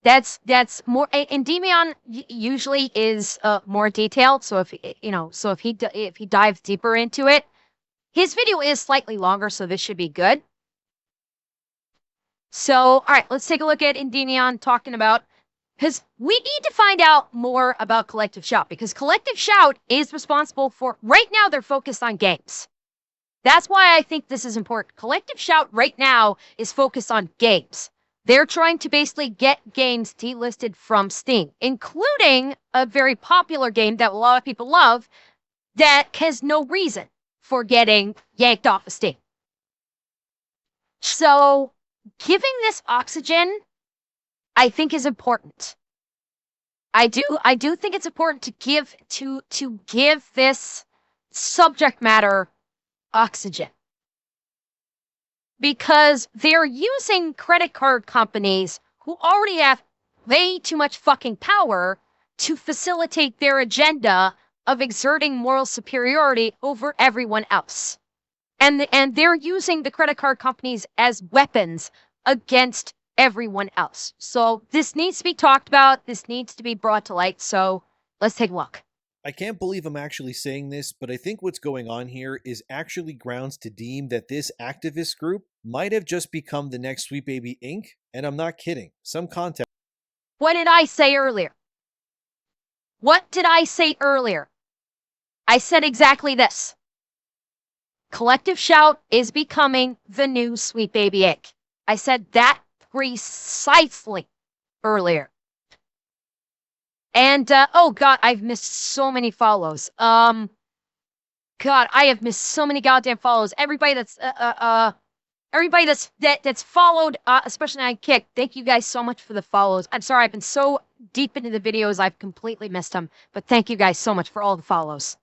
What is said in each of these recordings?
That's more. Endymion usually is more detailed. So if he dives deeper into it, his video is slightly longer, so this should be good. So, all right, let's take a look at Endymion talking about, because we need to find out more about Collective Shout, because Collective Shout is responsible for, right now they're focused on games. That's why I think this is important. Collective Shout right now is focused on games. They're trying to basically get games delisted from Steam, including a very popular game that a lot of people love that has no reason for getting yanked off of Steam. So giving this oxygen, I think, is important. I do think it's important to give this subject matter oxygen, because they're using credit card companies who already have way too much fucking power to facilitate their agenda of exerting moral superiority over everyone else. And they're using the credit card companies as weapons against everyone else. So this needs to be talked about. This needs to be brought to light. So let's take a look. I can't believe I'm actually saying this, but I think what's going on here is actually grounds to deem that this activist group might have just become the next Sweet Baby Inc., and I'm not kidding. Some context. What did I say earlier? What did I say earlier? I said exactly this. Collective Shout is becoming the new Sweet Baby Inc. I said that precisely earlier. And, oh god, I've missed so many follows. God, I have missed so many goddamn follows. Everybody that's followed, especially on Kick, thank you guys so much for the follows. I'm sorry, I've been so deep into the videos, I've completely missed them. But thank you guys so much for all the follows.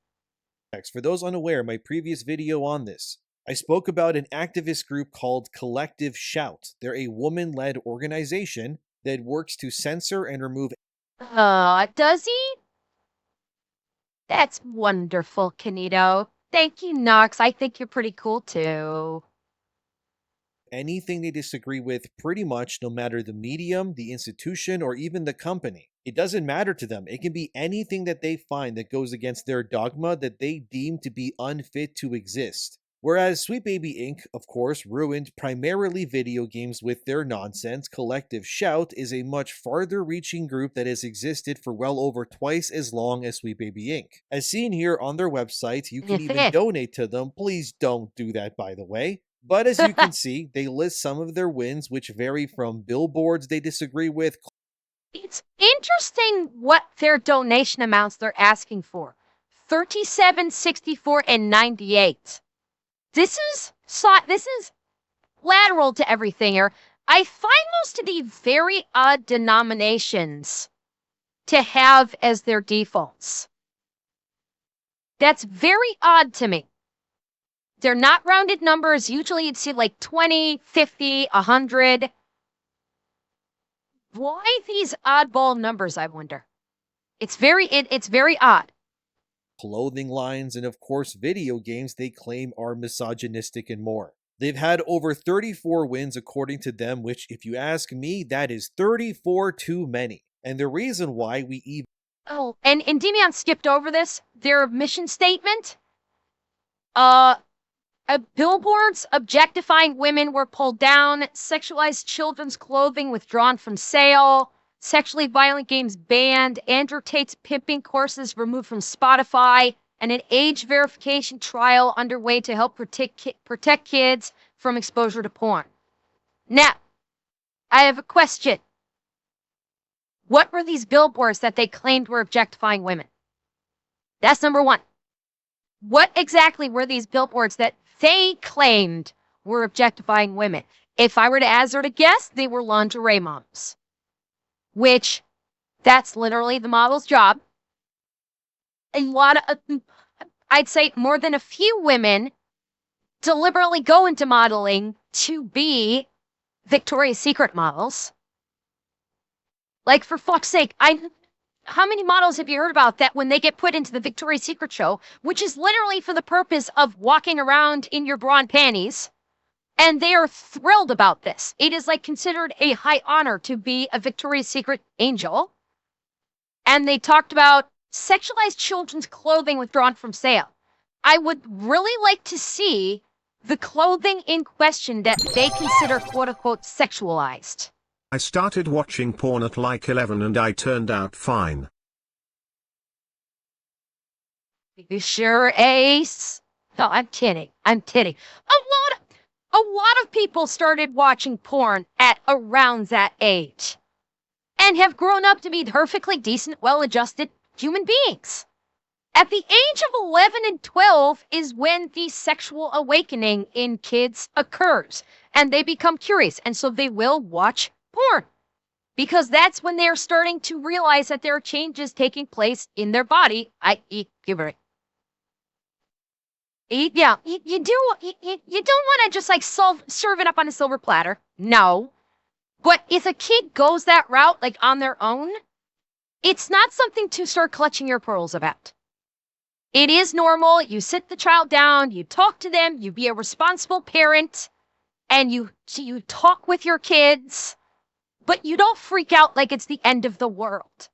For those unaware, my previous video on this, I spoke about an activist group called Collective Shout. They're a woman-led organization that works to censor and remove. Does he? That's wonderful, Canito. Thank you, Nox. I think you're pretty cool, too. Anything they disagree with, pretty much, no matter the medium, the institution, or even the company. It doesn't matter to them. It can be anything that they find that goes against their dogma that they deem to be unfit to exist. Whereas Sweet Baby Inc., of course, ruined primarily video games with their nonsense, Collective Shout is a much farther-reaching group that has existed for well over twice as long as Sweet Baby Inc. As seen here on their website, you can even donate to them. Please don't do that, by the way. But as you can see, they list some of their wins, which vary from billboards they disagree with. It's interesting what their donation amounts they're asking for. 37, 64, and 98. This is lateral to everything here. I find most of the very odd denominations to have as their defaults. That's very odd to me. They're not rounded numbers. Usually you'd see like 20, 50, 100. Why these oddball numbers, I wonder? It's very odd. Clothing lines, and of course video games they claim are misogynistic and more. They've had over 34 wins according to them, which if you ask me, that is 34 too many. And the reason why we even... Oh, and Endymion skipped over this. Their mission statement. Billboards objectifying women were pulled down, sexualized children's clothing withdrawn from sale, sexually violent games banned, Andrew Tate's pimping courses removed from Spotify, and an age verification trial underway to help protect kids from exposure to porn. Now, I have a question. What were these billboards that they claimed were objectifying women? That's number one. What exactly were these billboards that they claimed were objectifying women? If I were to hazard a guess, they were lingerie models. Which, that's literally the model's job. A lot of, I'd say more than a few women deliberately go into modeling to be Victoria's Secret models. Like, for fuck's sake, how many models have you heard about that when they get put into the Victoria's Secret show, which is literally for the purpose of walking around in your bra and panties, And they are thrilled about this. It is like considered a high honor to be a Victoria's Secret angel. And they talked about sexualized children's clothing withdrawn from sale. I would really like to see the clothing in question that they consider quote-unquote sexualized. I started watching porn at like 11 and I turned out fine. You sure, Ace? No, I'm kidding. I'm kidding. A lot of people started watching porn at around that age and have grown up to be perfectly decent, well-adjusted human beings. At the age of 11 and 12 is when the sexual awakening in kids occurs, and they become curious, and so they will watch porn, because that's when they're starting to realize that there are changes taking place in their body. You don't want to just like serve it up on a silver platter. No. But if a kid goes that route, like on their own, it's not something to start clutching your pearls about. It is normal. You sit the child down, you talk to them, you be a responsible parent, and you talk with your kids, but you don't freak out like it's the end of the world.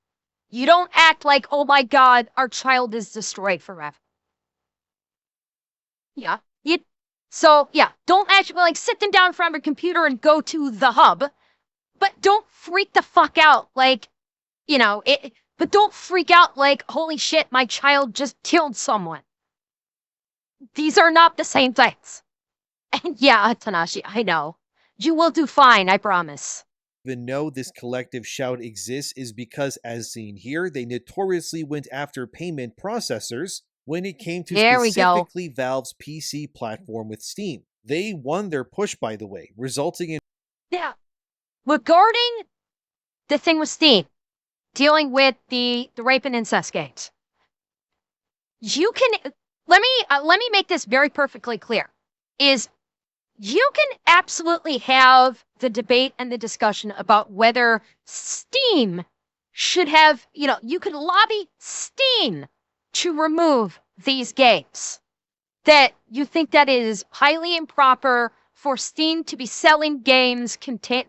You don't act like, oh my God, our child is destroyed forever. Yeah. Don't actually like sit them down in front of a computer and go to the hub, but don't freak the fuck out like, but don't freak out like, holy shit, my child just killed someone. These are not the same things. And yeah, Tanashi, I know. You will do fine, I promise. Even know this collective shout exists is because, as seen here, they notoriously went after payment processors when it came to specifically Valve's PC platform with Steam. They won their push, by the way, resulting in... Yeah. Regarding the thing with Steam, dealing with the rape and incest games, you can... Let me make this very perfectly clear. You can absolutely have the debate and the discussion about whether Steam should have, you could lobby Steam to remove these games. That you think that it is highly improper for Steam to be selling games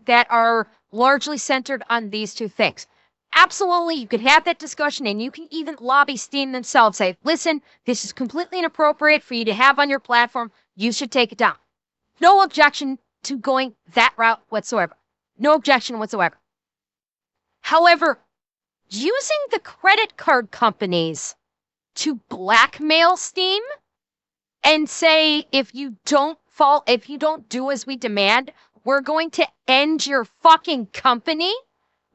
that are largely centered on these two things. Absolutely, you could have that discussion, and you can even lobby Steam themselves, say, listen, this is completely inappropriate for you to have on your platform. You should take it down. No objection to going that route whatsoever. No objection whatsoever. However, using the credit card companies to blackmail Steam and say, if you don't do as we demand, we're going to end your fucking company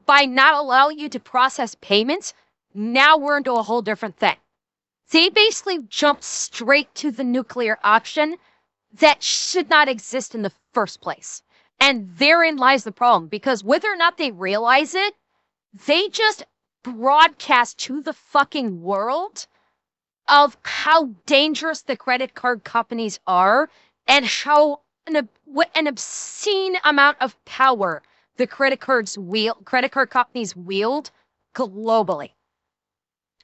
by not allowing you to process payments, now we're into a whole different thing. They basically jumped straight to the nuclear option that should not exist in the first place. And therein lies the problem, because whether or not they realize it, they just broadcast to the fucking world of how dangerous the credit card companies are and how what an obscene amount of power the credit card companies wield globally.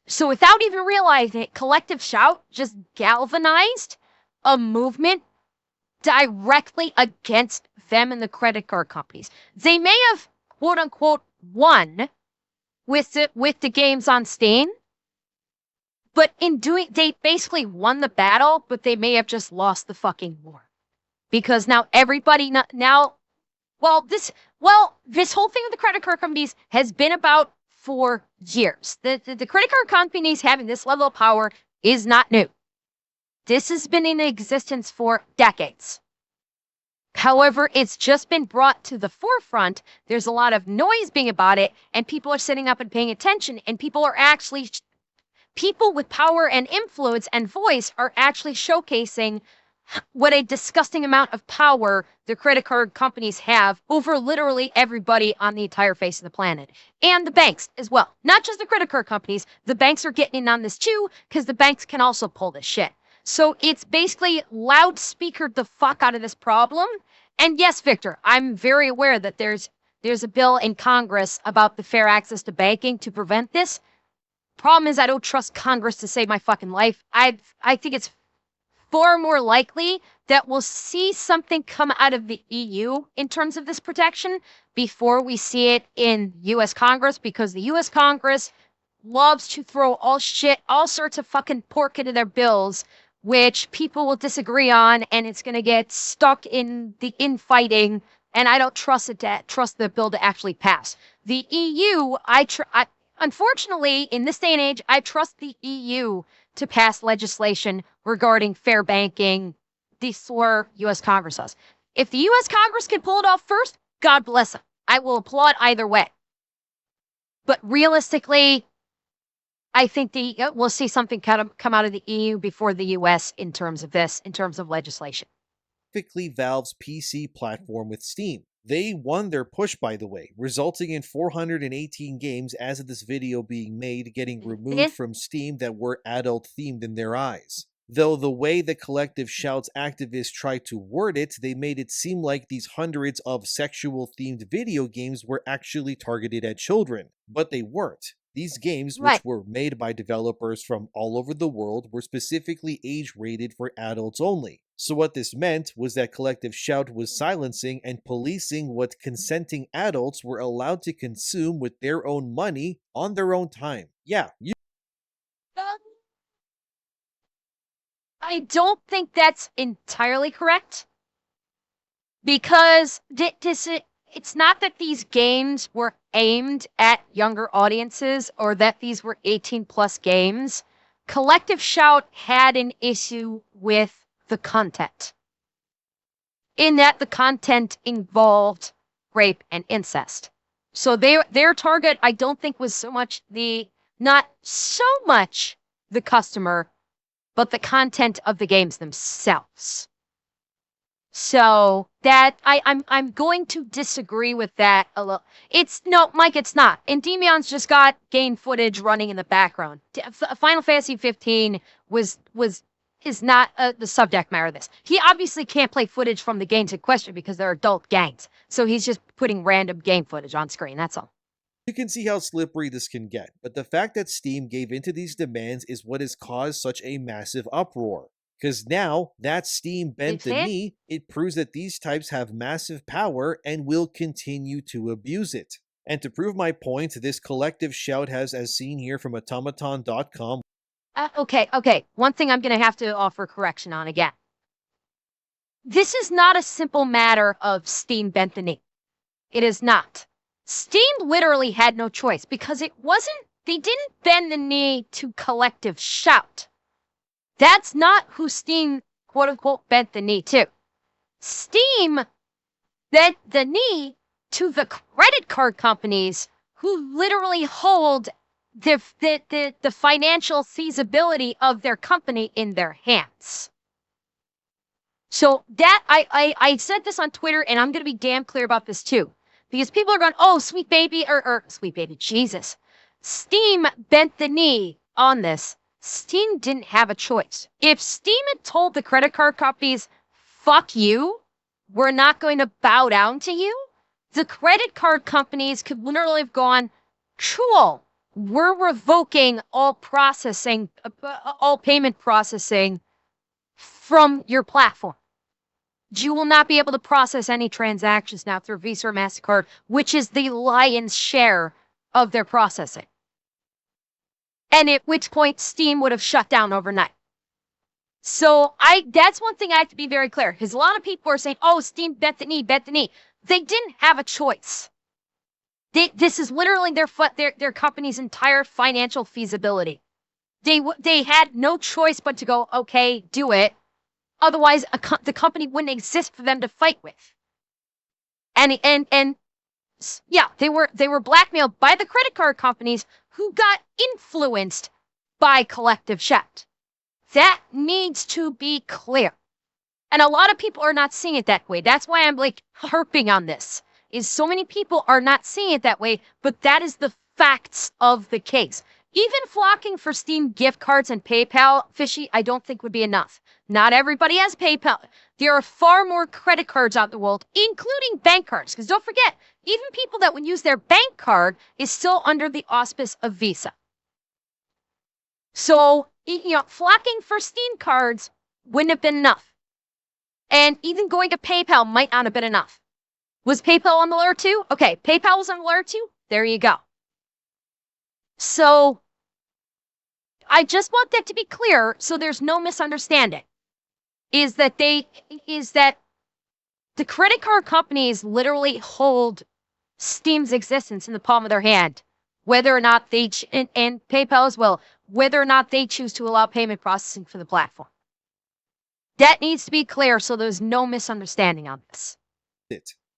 So without even realizing it, Collective Shout just galvanized a movement directly against them and the credit card companies. They may have, quote unquote, won with the games on Steam, but they basically won the battle, but they may have just lost the fucking war. Because now everybody, this whole thing with the credit card companies has been about for years. The credit card companies having this level of power is not new. This has been in existence for decades. However, it's just been brought to the forefront. There's a lot of noise being about it, and people are sitting up and paying attention, and people with power and influence and voice are actually showcasing what a disgusting amount of power the credit card companies have over literally everybody on the entire face of the planet. And the banks as well. Not just the credit card companies. The banks are getting in on this too, because the banks can also pull this shit. So it's basically loudspeakered the fuck out of this problem. And yes, Victor, I'm very aware that there's a bill in Congress about the fair access to banking to prevent this. Problem is, I don't trust Congress to save my fucking life. I think it's far more likely that we'll see something come out of the EU in terms of this protection before we see it in US Congress, because the US Congress loves to throw all sorts of fucking pork into their bills, which people will disagree on, and it's going to get stuck in the infighting, and I don't trust the bill to actually pass. The EU, unfortunately, in this day and age, I trust the EU to pass legislation regarding fair banking before U.S. Congress does. If the U.S. Congress can pull it off first, God bless them. I will applaud either way. But realistically, I think we'll see something come out of the EU before the U.S. in terms of this, in terms of legislation. Specifically Valve's PC platform with Steam. They won their push, by the way, resulting in 418 games as of this video being made getting removed from Steam that were adult-themed in their eyes. Though the way the Collective Shout's activists tried to word it, they made it seem like these hundreds of sexual-themed video games were actually targeted at children, but they weren't. These games, which were made by developers from all over the world, were specifically age-rated for adults only. So what this meant was that Collective Shout was silencing and policing what consenting adults were allowed to consume with their own money on their own time. Yeah, I don't think that's entirely correct, because it's not that these games were aimed at younger audiences or that these were 18-plus games. Collective Shout had an issue with the content, in that the content involved rape and incest. So their target, I don't think, was not so much the customer, but the content of the games themselves. So that I'm going to disagree with that a little. Mike, it's not. ENDYMION's just got game footage running in the background. Final Fantasy 15 is not the subject matter of this. He obviously can't play footage from the games in question because they're adult games. So he's just putting random game footage on screen. That's all. You can see how slippery this can get, but the fact that Steam gave into these demands is what has caused such a massive uproar. Because now that Steam bent the knee, it proves that these types have massive power and will continue to abuse it. And to prove my point, this Collective Shout has, as seen here from automaton.com. Okay. One thing I'm going to have to offer correction on again. This is not a simple matter of Steam bent the knee. It is not. Steam literally had no choice, because they didn't bend the knee to Collective Shout. That's not who Steam, quote-unquote, bent the knee to. Steam bent the knee to the credit card companies who literally hold the financial feasibility of their company in their hands. So that, I said this on Twitter, and I'm going to be damn clear about this too. Because people are going, oh, sweet baby, Jesus. Steam bent the knee on this. Steam didn't have a choice. If Steam had told the credit card companies, fuck you, we're not going to bow down to you, the credit card companies could literally have gone, cool, we're revoking all payment processing from your platform. You will not be able to process any transactions now through Visa or MasterCard, which is the lion's share of their processing. And at which point Steam would have shut down overnight. So that's one thing I have to be very clear, because a lot of people are saying, oh, Steam bent the knee. They didn't have a choice. This is literally their company's entire financial feasibility. They had no choice but to go, okay, do it. Otherwise, the company wouldn't exist for them to fight with. And yeah, they were blackmailed by the credit card companies who got influenced by Collective Shout. That needs to be clear. And a lot of people are not seeing it that way. That's why I'm harping on this. Is so many people are not seeing it that way, but that is the facts of the case. Even flocking for Steam gift cards and PayPal, Fishy, I don't think would be enough. Not everybody has PayPal. There are far more credit cards out in the world, including bank cards. Because don't forget, even people that would use their bank card is still under the auspice of Visa. So, flocking for Steam cards wouldn't have been enough. And even going to PayPal might not have been enough. Was PayPal on the alert too? Okay, PayPal was on the alert too. There you go. So I just want that to be clear so there's no misunderstanding. Is that the credit card companies literally hold Steam's existence in the palm of their hand, whether or not they, and PayPal as well, whether or not they choose to allow payment processing for the platform. That needs to be clear so there's no misunderstanding on this.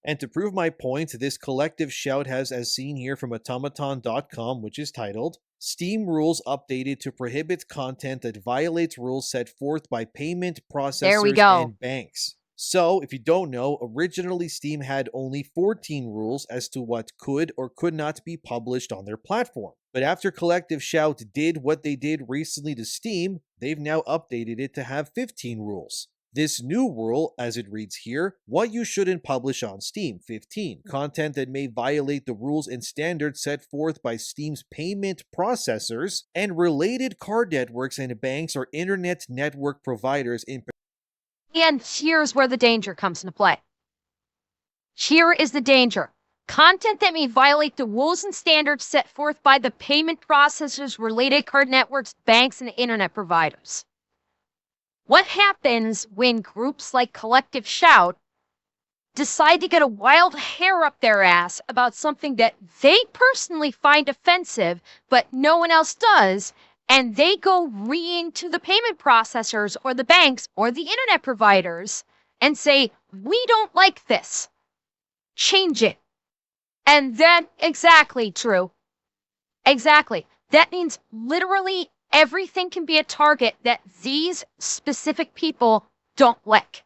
And to prove my point, this collective shout has, as seen here from automaton.com, which is titled, Steam rules updated to prohibit content that violates rules set forth by payment processors and banks. So, if you don't know, originally Steam had only 14 rules as to what could or could not be published on their platform. But after Collective Shout did what they did recently to Steam, they've now updated it to have 15 rules. This new rule, as it reads here, what you shouldn't publish on Steam, 15. Content that may violate the rules and standards set forth by Steam's payment processors and related card networks and banks or internet network providers in. And here's where the danger comes into play. Here is the danger. Content that may violate the rules and standards set forth by the payment processors, related card networks, banks, and internet providers. What happens when groups like Collective Shout decide to get a wild hair up their ass about something that they personally find offensive, but no one else does, and they go reeing to the payment processors or the banks or the internet providers and say, we don't like this. Change it. And then, exactly, true. Exactly. That means literally everything can be a target that these specific people don't like.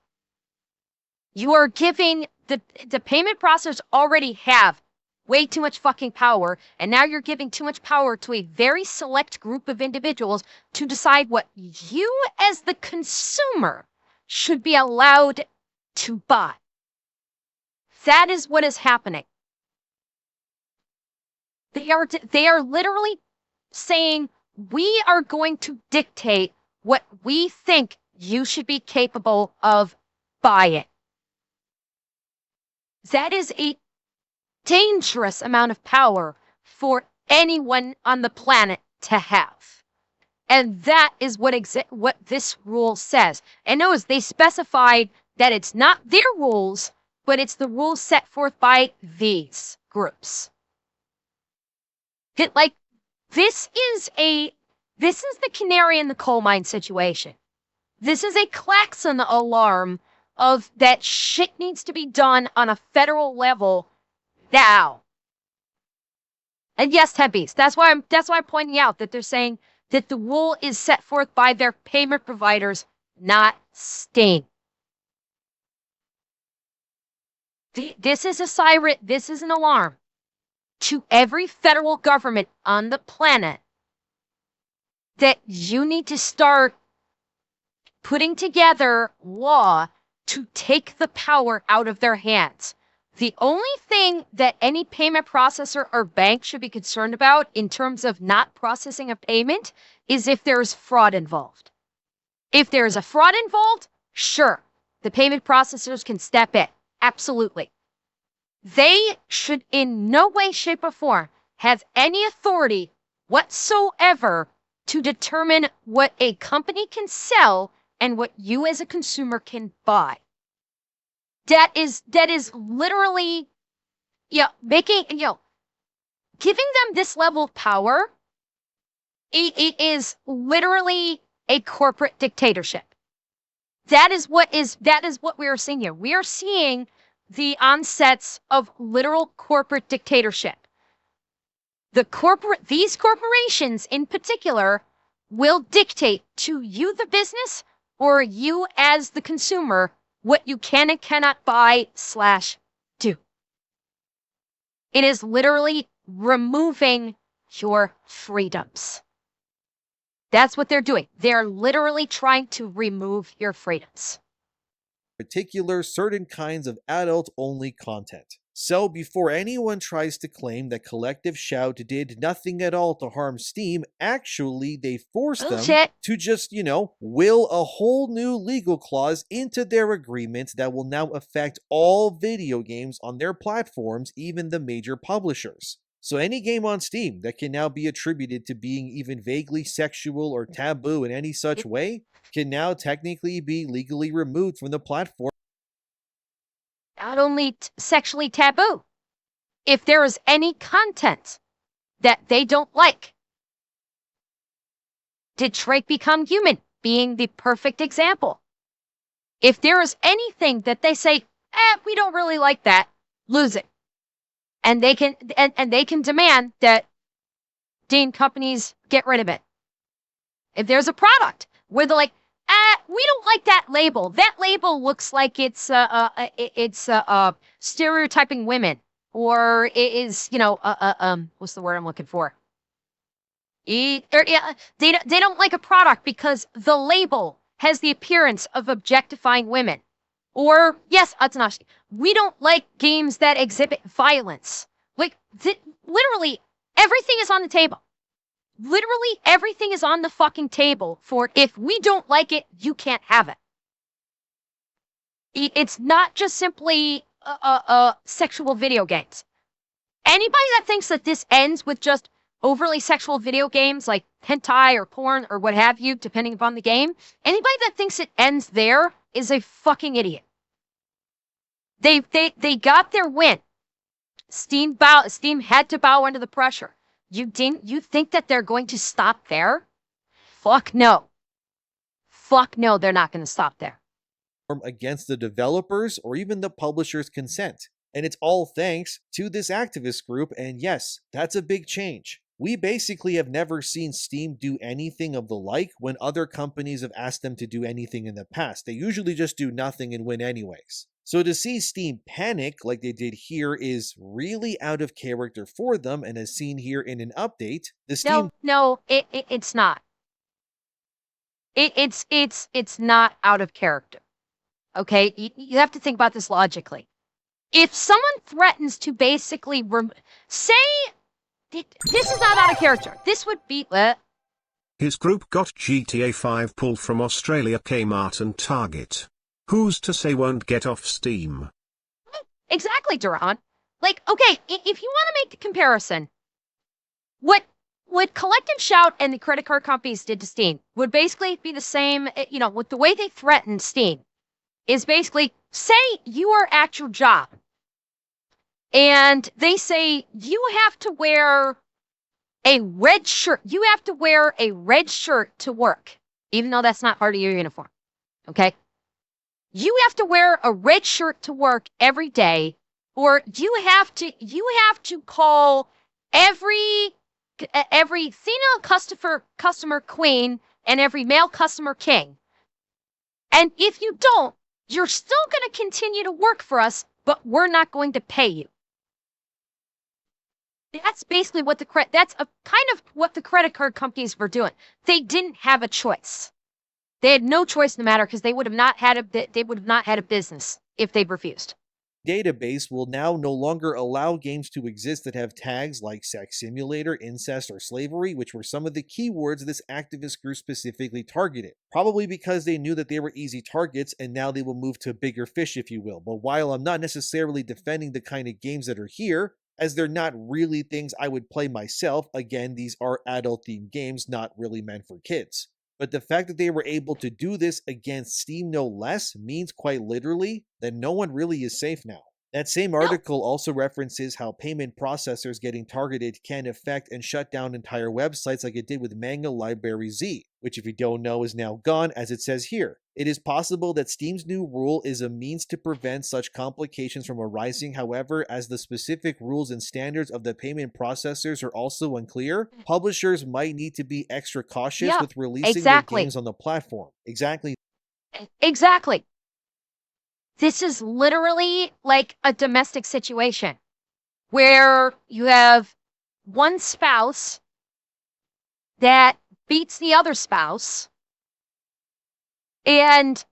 You are giving the payment processors already have way too much fucking power, and now you're giving too much power to a very select group of individuals to decide what you as the consumer should be allowed to buy. That is what is happening. They are literally saying, we are going to dictate what we think you should be capable of buying. That is a dangerous amount of power for anyone on the planet to have. And that is what this rule says. And notice they specified that it's not their rules, but it's the rules set forth by these groups. This is the canary in the coal mine situation. This is a klaxon alarm of that shit needs to be done on a federal level now. And yes, Tempies, that's why I'm pointing out that they're saying that the rule is set forth by their payment providers, not Steam. This is a siren, this is an alarm to every federal government on the planet that you need to start putting together law to take the power out of their hands. The only thing that any payment processor or bank should be concerned about in terms of not processing a payment is if there's fraud involved. If there's a fraud involved, sure, the payment processors can step in. Absolutely. They should in no way, shape, or form have any authority whatsoever to determine what a company can sell and what you as a consumer can buy. That is literally, giving them this level of power. It is literally a corporate dictatorship. That is what we are seeing here. We are seeing the onsets of literal corporate dictatorship. These corporations in particular will dictate to you, the business, or you as the consumer, what you can and cannot buy/do. It is literally removing your freedoms. That's what they're doing. They're literally trying to remove your freedoms. Particular certain kinds of adult-only content. So before anyone tries to claim that Collective Shout did nothing at all to harm Steam, actually they forced them Bullshit. to just, will a whole new legal clause into their agreement that will now affect all video games on their platforms, even the major publishers. So any game on Steam that can now be attributed to being even vaguely sexual or taboo in any such way can now technically be legally removed from the platform. Not only sexually taboo, if there is any content that they don't like. Detroit Become Human being the perfect example. If there is anything that they say, we don't really like that, lose it. And they can and they can demand that Steam companies get rid of it. If there's a product where they're like, we don't like that label. That label looks like it's stereotyping women, or it is, what's the word I'm looking for? They don't like a product because the label has the appearance of objectifying women. Or, yes, we don't like games that exhibit violence. Like, literally, everything is on the table. Literally, everything is on the fucking table for if we don't like it, you can't have it. It's not just simply sexual video games. Anybody that thinks that this ends with just overly sexual video games like hentai or porn or what have you, depending upon the game, anybody that thinks it ends there is a fucking idiot. They got their win. Steam had to bow under the pressure. You think that they're going to stop there? Fuck no. Fuck no, they're not going to stop there. Against the developers or even the publisher's consent. And it's all thanks to this activist group, and yes, that's a big change. We basically have never seen Steam do anything of the like when other companies have asked them to do anything in the past. They usually just do nothing and win anyways. So to see Steam panic like they did here is really out of character for them, and as seen here in an update, the Steam... No, it's not. It's not out of character. Okay? You have to think about this logically. If someone threatens to basically say... This is not out of character. This would be... His group got GTA 5 pulled from Australia, Kmart and Target. Who's to say won't get off Steam? Exactly, Duran. Like, okay, if you want to make the comparison, what Collective Shout and the credit card companies did to Steam would basically be the same, with the way they threatened Steam is basically, say you are at your job and they say you have to wear a red shirt. You have to wear a red shirt to work, even though that's not part of your uniform. Okay? You have to wear a red shirt to work every day, or you have to call every female customer queen and every male customer king. And if you don't, you're still going to continue to work for us, but we're not going to pay you. That's basically what kind of what the credit card companies were doing. They didn't have a choice. They had no choice in the matter because they would have not had a business if they'd refused. Database will now no longer allow games to exist that have tags like sex simulator, incest, or slavery, which were some of the keywords this activist group specifically targeted. Probably because they knew that they were easy targets and now they will move to bigger fish, if you will. But while I'm not necessarily defending the kind of games that are here, as they're not really things I would play myself, again, these are adult-themed games, not really meant for kids. But the fact that they were able to do this against Steam no less means quite literally that no one really is safe now. That same article also references how payment processors getting targeted can affect and shut down entire websites like it did with Manga Library Z, which if you don't know is now gone, as it says here. It is possible that Steam's new rule is a means to prevent such complications from arising. However, as the specific rules and standards of the payment processors are also unclear, publishers might need to be extra cautious with releasing their games on the platform. Exactly. This is literally like a domestic situation where you have one spouse that beats the other spouse, and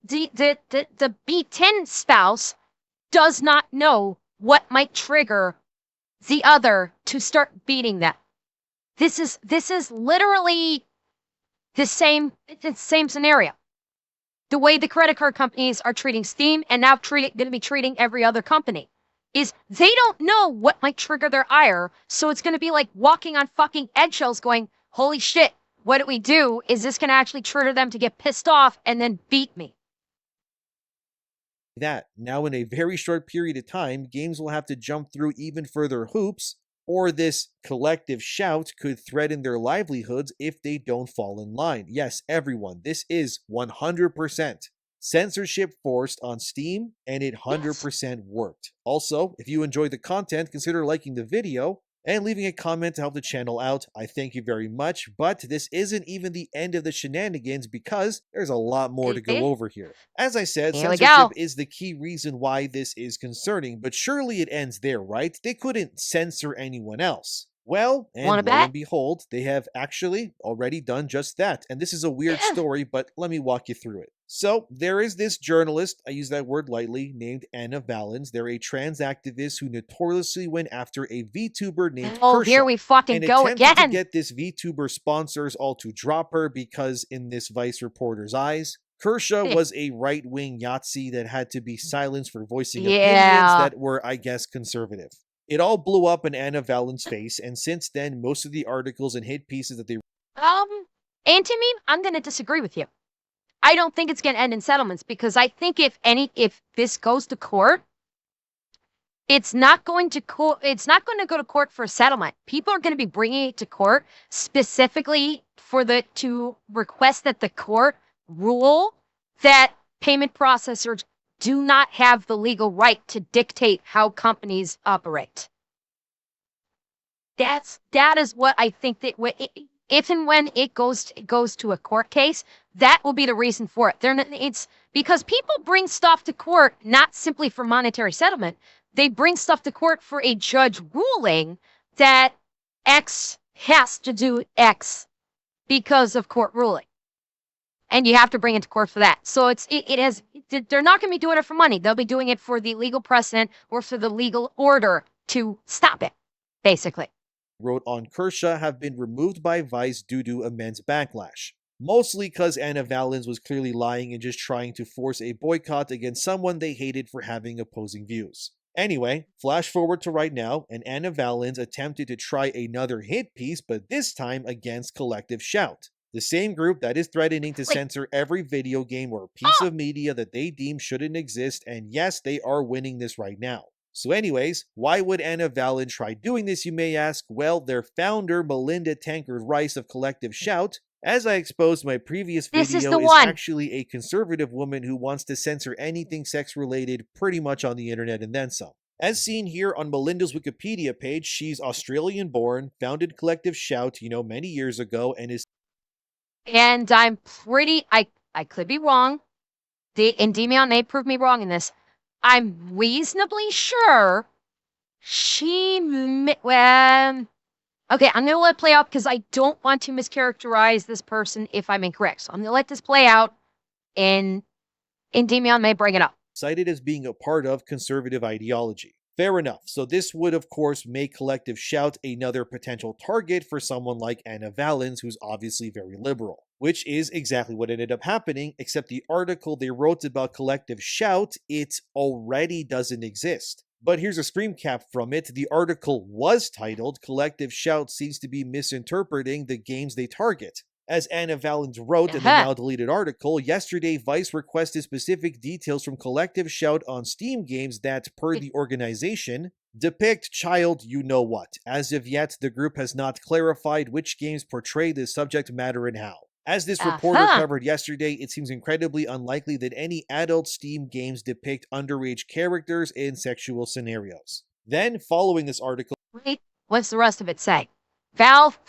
the beaten spouse does not know what might trigger the other to start beating them. This is literally the same scenario. The way the credit card companies are treating Steam and now going to be treating every other company is they don't know what might trigger their ire. So it's going to be like walking on fucking eggshells going, holy shit, what do we do? Is this going to actually trigger them to get pissed off and then beat me? That now in a very short period of time, games will have to jump through even further hoops, or this collective shout could threaten their livelihoods if they don't fall in line. Yes, everyone, this is 100% censorship forced on Steam, and it 100% worked. Also, if you enjoyed the content, consider liking the video and leaving a comment to help the channel out. I thank you very much, but this isn't even the end of the shenanigans because there's a lot more to go over here. As I said, censorship is the key reason why this is concerning, but surely it ends there, right? They couldn't censor anyone else. Well, and lo and behold, they have actually already done just that. And this is a weird story, but let me walk you through it. So, there is this journalist, I use that word lightly, named Anna Valens. They're a trans activist who notoriously went after a VTuber named Kershaw. Here we fucking go again. To get this VTuber sponsors all to drop her because, in this Vice reporter's eyes, Kershaw was a right-wing Yahtzee that had to be silenced for voicing opinions that were, I guess, conservative. It all blew up in Anna Valens' face, and since then, most of the articles and hit pieces that they... Anti-meme, I'm going to disagree with you. I don't think it's going to end in settlements because I think if this goes to court, it's not going to go to court for a settlement. People are going to be bringing it to court specifically to request that the court rule that payment processors do not have the legal right to dictate how companies operate. That is what I think that if and when it goes to a court case, that will be the reason for it. It's because people bring stuff to court not simply for monetary settlement. They bring stuff to court for a judge ruling that X has to do X because of court ruling. And you have to bring it to court for that. So they're not going to be doing it for money. They'll be doing it for the legal precedent or for the legal order to stop it, basically. Wrote on Kershaw have been removed by Vice due to immense backlash. Mostly because Anna Valens was clearly lying and just trying to force a boycott against someone they hated for having opposing views. Anyway, flash forward to right now, and Anna Valens attempted to try another hit piece, but this time against Collective Shout, the same group that is threatening to censor every video game or piece of media that they deem shouldn't exist, and yes, they are winning this right now. So anyways, why would Anna Valens try doing this, you may ask? Well, their founder, Melinda Tankard-Rice of Collective Shout, as I exposed in my previous video, is actually a conservative woman who wants to censor anything sex-related pretty much on the internet and then some. As seen here on Melinda's Wikipedia page, she's Australian-born, founded Collective Shout, many years ago, and is... And I'm pretty... I could be wrong. Endymion may prove me wrong in this. I'm reasonably sure okay, I'm going to let it play out because I don't want to mischaracterize this person if I'm incorrect. So I'm going to let this play out, and Endymion may bring it up. Cited as being a part of conservative ideology. Fair enough. So this would, of course, make Collective Shout another potential target for someone like Anna Valens, who's obviously very liberal. Which is exactly what ended up happening, except the article they wrote about Collective Shout, it already doesn't exist. But here's a screen cap from it. The article was titled, "Collective Shout Seems to be Misinterpreting the Games They Target." As Anna Valens wrote in the now-deleted article, yesterday Vice requested specific details from Collective Shout on Steam games that, per the organization, depict child you-know-what. As of yet, the group has not clarified which games portray this subject matter and how. As this reporter covered yesterday, it seems incredibly unlikely that any adult Steam games depict underage characters in sexual scenarios. Then, following this article... Wait, what's the rest of it say? Valve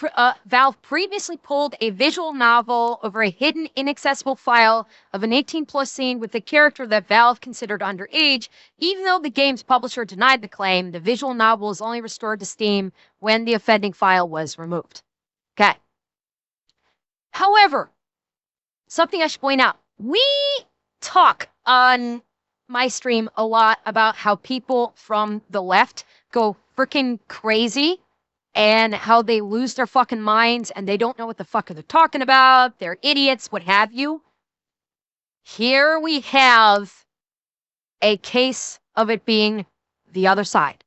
previously pulled a visual novel over a hidden, inaccessible file of an 18-plus scene with a character that Valve considered underage. Even though the game's publisher denied the claim, the visual novel was only restored to Steam when the offending file was removed. Okay. However, something I should point out. We talk on my stream a lot about how people from the left go freaking crazy and how they lose their fucking minds and they don't know what the fuck they're talking about. They're idiots, what have you. Here we have a case of it being the other side.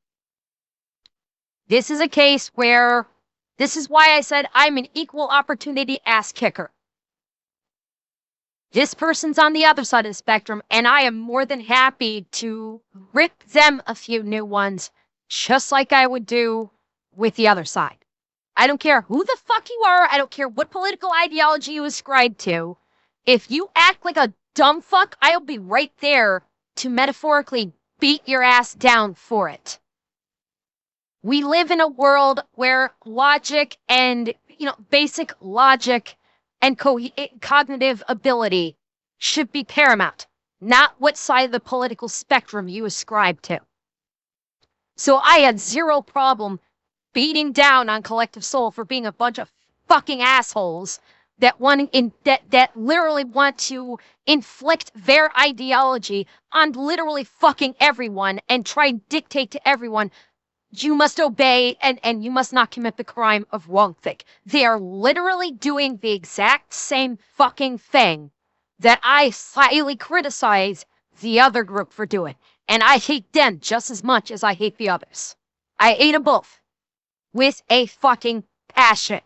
This is a case where, this is why I said I'm an equal opportunity ass kicker. This person's on the other side of the spectrum, and I am more than happy to rip them a few new ones, just like I would do with the other side. I don't care who the fuck you are. I don't care what political ideology you ascribe to. If you act like a dumb fuck, I'll be right there to metaphorically beat your ass down for it. We live in a world where logic and, basic logic and cognitive ability should be paramount, not what side of the political spectrum you ascribe to. So I had zero problem beating down on Collective Soul for being a bunch of fucking assholes that literally want to inflict their ideology on literally fucking everyone and try and dictate to everyone, you must obey and you must not commit the crime of wrongthink. They are literally doing the exact same fucking thing that I slightly criticize the other group for doing. And I hate them just as much as I hate the others. I hate them both with a fucking passion.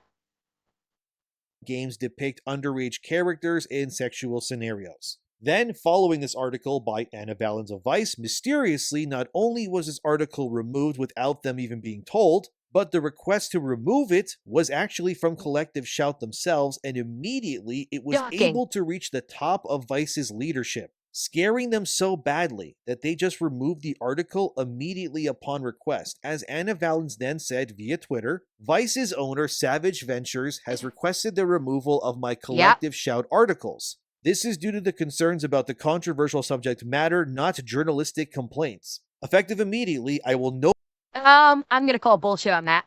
Games depict underage characters in sexual scenarios. Then, following this article by Anna Valens of Vice, mysteriously, not only was this article removed without them even being told, but the request to remove it was actually from Collective Shout themselves, and immediately it was able to reach the top of Vice's leadership, scaring them so badly that they just removed the article immediately upon request. As Anna Valens then said via Twitter, Vice's owner, Savage Ventures, has requested the removal of my Collective Shout articles. This is due to the concerns about the controversial subject matter, not journalistic complaints. Effective immediately, I will no— I'm gonna call bullshit on that.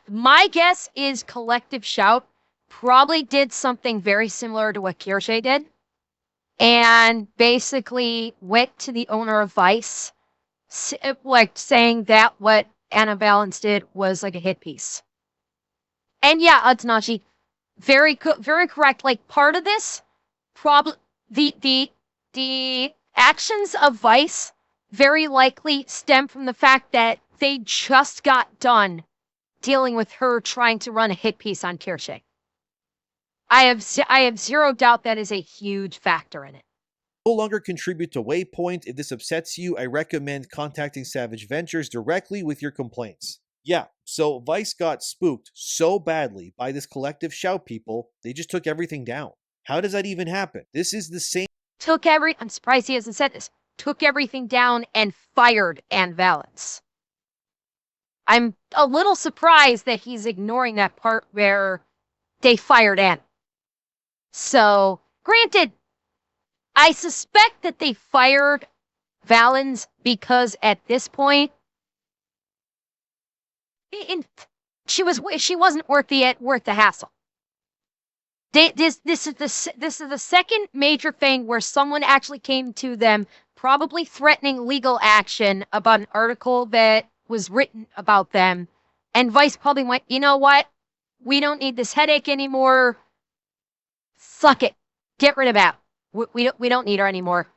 My guess is Collective Shout probably did something very similar to what Kirsche did, and basically went to the owner of Vice, saying that what Anna Valens did was like a hit piece. And yeah, Utsnachi, very correct. Like, part of this problem, the actions of Vice very likely stem from the fact that they just got done dealing with her trying to run a hit piece on Kirsche. I have zero doubt that is a huge factor in it. No longer contribute to Waypoint. If this upsets you, I recommend contacting Savage Ventures directly with your complaints. Yeah, so Vice got spooked so badly by this Collective Shout people, they just took everything down. How does that even happen? This is the same— I'm surprised he hasn't said this. Took everything down and fired Ann Valens. I'm a little surprised that he's ignoring that part where they fired Ann. So, granted, I suspect that they fired Valens because at this point, she wasn't worth the hassle. This is the second major thing where someone actually came to them, probably threatening legal action about an article that was written about them, and Vice probably went, you know what? We don't need this headache anymore. Suck it. Get rid of that. We don't need her anymore.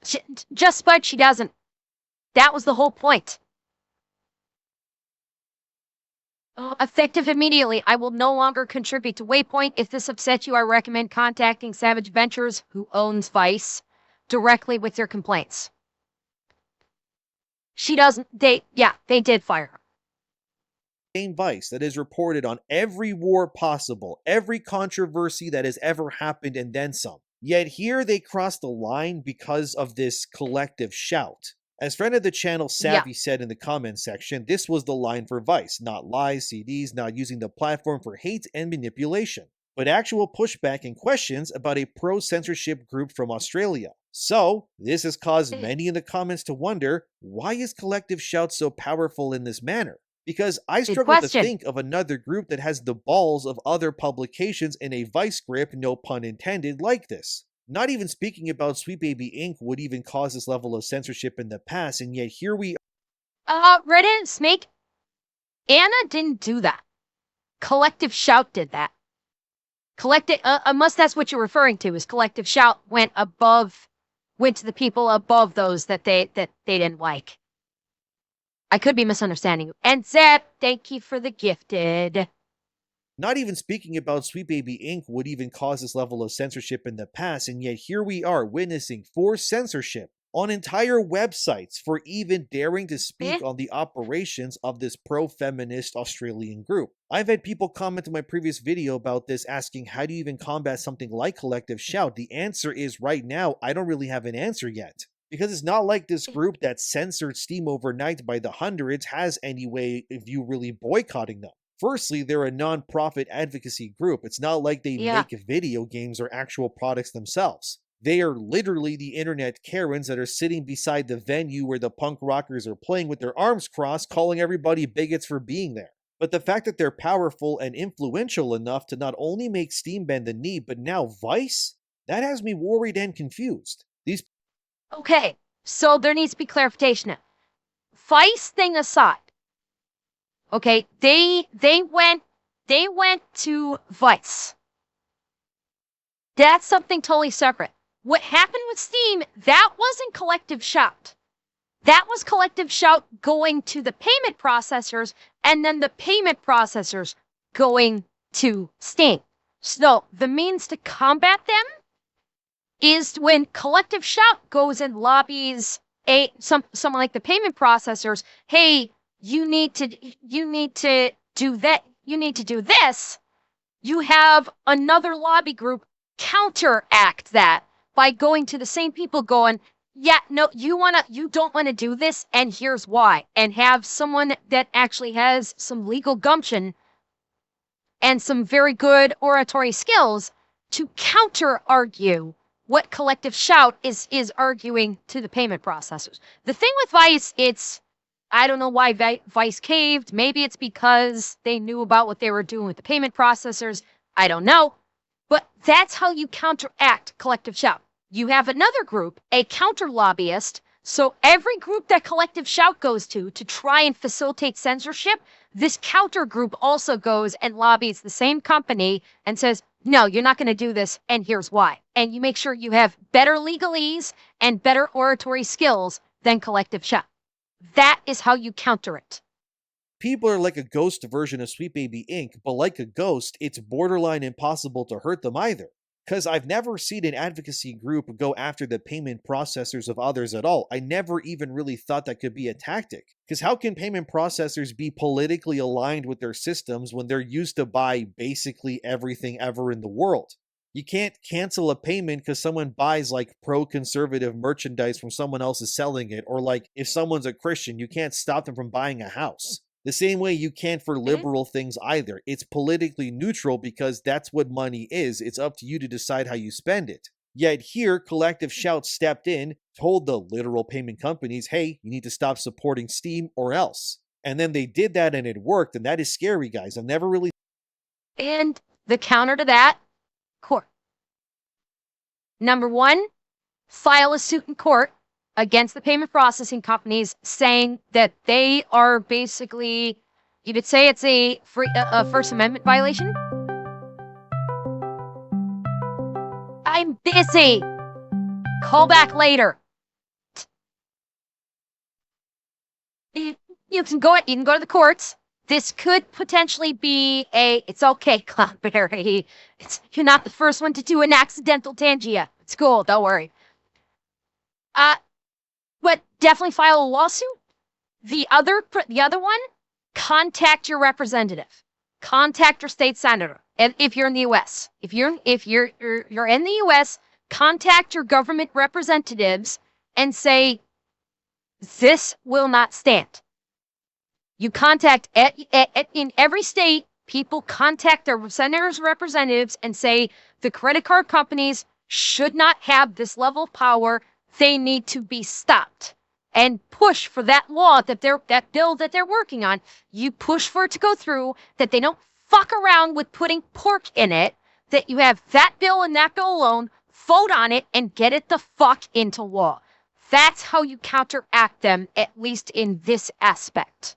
But she doesn't. That was the whole point. Effective immediately. I will no longer contribute to Waypoint. If this upsets you, I recommend contacting Savage Ventures, who owns Vice, directly with your complaints. They did fire her. Same Vice that is reported on every war possible, every controversy that has ever happened, and then some. Yet here they crossed the line because of this Collective Shout. As friend of the channel Savvy said in the comments section, this was the line for Vice, not lies, CDs, not using the platform for hate and manipulation, but actual pushback and questions about a pro-censorship group from Australia. So, this has caused many in the comments to wonder, why is Collective Shout so powerful in this manner? Because I struggle to think of another group that has the balls of other publications in a vice grip, no pun intended, like this. Not even speaking about Sweet Baby Inc. would even cause this level of censorship in the past, and yet here we Reddit, Snake, Anna didn't do that. Collective Shout did that. Collective, unless that's what you're referring to, is Collective Shout went to the people above those that they didn't like. I could be misunderstanding you. And Zep, thank you for the gifted. Not even speaking about Sweet Baby Inc. would even cause this level of censorship in the past, and yet here we are witnessing forced censorship on entire websites for even daring to speak on the operations of this pro-feminist Australian group. I've had people comment in my previous video about this, asking how do you even combat something like Collective Shout? The answer is right now, I don't really have an answer yet. Because it's not like this group that censored Steam overnight by the hundreds has any way of you really boycotting them. Firstly, they're a non-profit advocacy group. It's not like they make video games or actual products themselves. They are literally the internet Karens that are sitting beside the venue where the punk rockers are playing with their arms crossed, calling everybody bigots for being there. But the fact that they're powerful and influential enough to not only make Steam bend the knee, but now Vice? That has me worried and confused. Okay, so there needs to be clarification now. Vice thing aside, okay, they went to Vice. That's something totally separate. What happened with Steam, that wasn't Collective Shout. That was Collective Shout going to the payment processors, and then the payment processors going to Steam. So the means to combat them is when Collective Shout goes and lobbies someone like the payment processors, hey, you need to do that, you need to do this. You have another lobby group counteract that by going to the same people going, yeah, no, you don't want to do this, and here's why. And have someone that actually has some legal gumption and some very good oratory skills to counter-argue what Collective Shout is arguing to the payment processors. The thing with Vice, I don't know why Vice caved. Maybe it's because they knew about what they were doing with the payment processors. I don't know. But that's how you counteract Collective Shout. You have another group, a counter lobbyist. So every group that Collective Shout goes to try and facilitate censorship, this counter group also goes and lobbies the same company and says, no, you're not going to do this, and here's why. And you make sure you have better legalese and better oratory skills than Collective Shout. That is how you counter it. People are like a ghost version of Sweet Baby Inc., but like a ghost, it's borderline impossible to hurt them either. Because I've never seen an advocacy group go after the payment processors of others at all. I never even really thought that could be a tactic. Because how can payment processors be politically aligned with their systems when they're used to buy basically everything ever in the world? You can't cancel a payment because someone buys like pro-conservative merchandise from someone else is selling it, or like if someone's a Christian, you can't stop them from buying a house. The same way you can't for liberal things either. It's politically neutral because that's what money is. It's up to you to decide how you spend it. Yet here, Collective Shout stepped in, told the literal payment companies, hey, you need to stop supporting Steam or else. And then they did that and it worked, and that is scary, guys. I've never really... And the counter to that, court. Number one, file a suit in court against the payment processing companies saying that they are basically, you could say it's a First Amendment violation. I'm busy. Call back later. You can go to the courts. This could potentially be it's okay, Cloudberry. You're not the first one to do an accidental Tangia. It's cool, don't worry. But definitely file a lawsuit. The other one, contact your representative. Contact your state senator. If you're in the U.S., if you're in the U.S., contact your government representatives and say, this will not stand. You contact in every state, people contact their senators' representatives and say the credit card companies should not have this level of power. They need to be stopped, and push for that law that bill that they're working on. You push for it to go through, that they don't fuck around with putting pork in it, that you have that bill and that bill alone, vote on it, and get it the fuck into law. That's how you counteract them, at least in this aspect.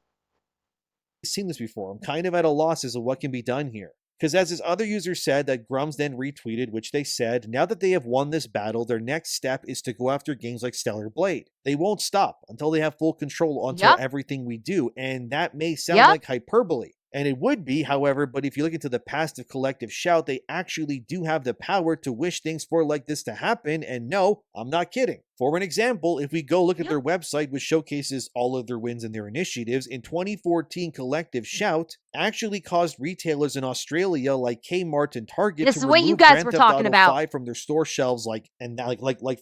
I've seen this before. I'm kind of at a loss as to what can be done here. Because as this other user said that Grums then retweeted, which they said, now that they have won this battle, their next step is to go after games like Stellar Blade. They won't stop until they have full control onto everything we do, and that may sound like hyperbole. And it would be, however, but if you look into the past of Collective Shout, they actually do have the power to wish things for like this to happen, and no, I'm not kidding. For an example, if we go look at their website, which showcases all of their wins and their initiatives, in 2014, Collective Shout actually caused retailers in Australia like Kmart and Target to remove Grand Theft Auto 5 from their store shelves like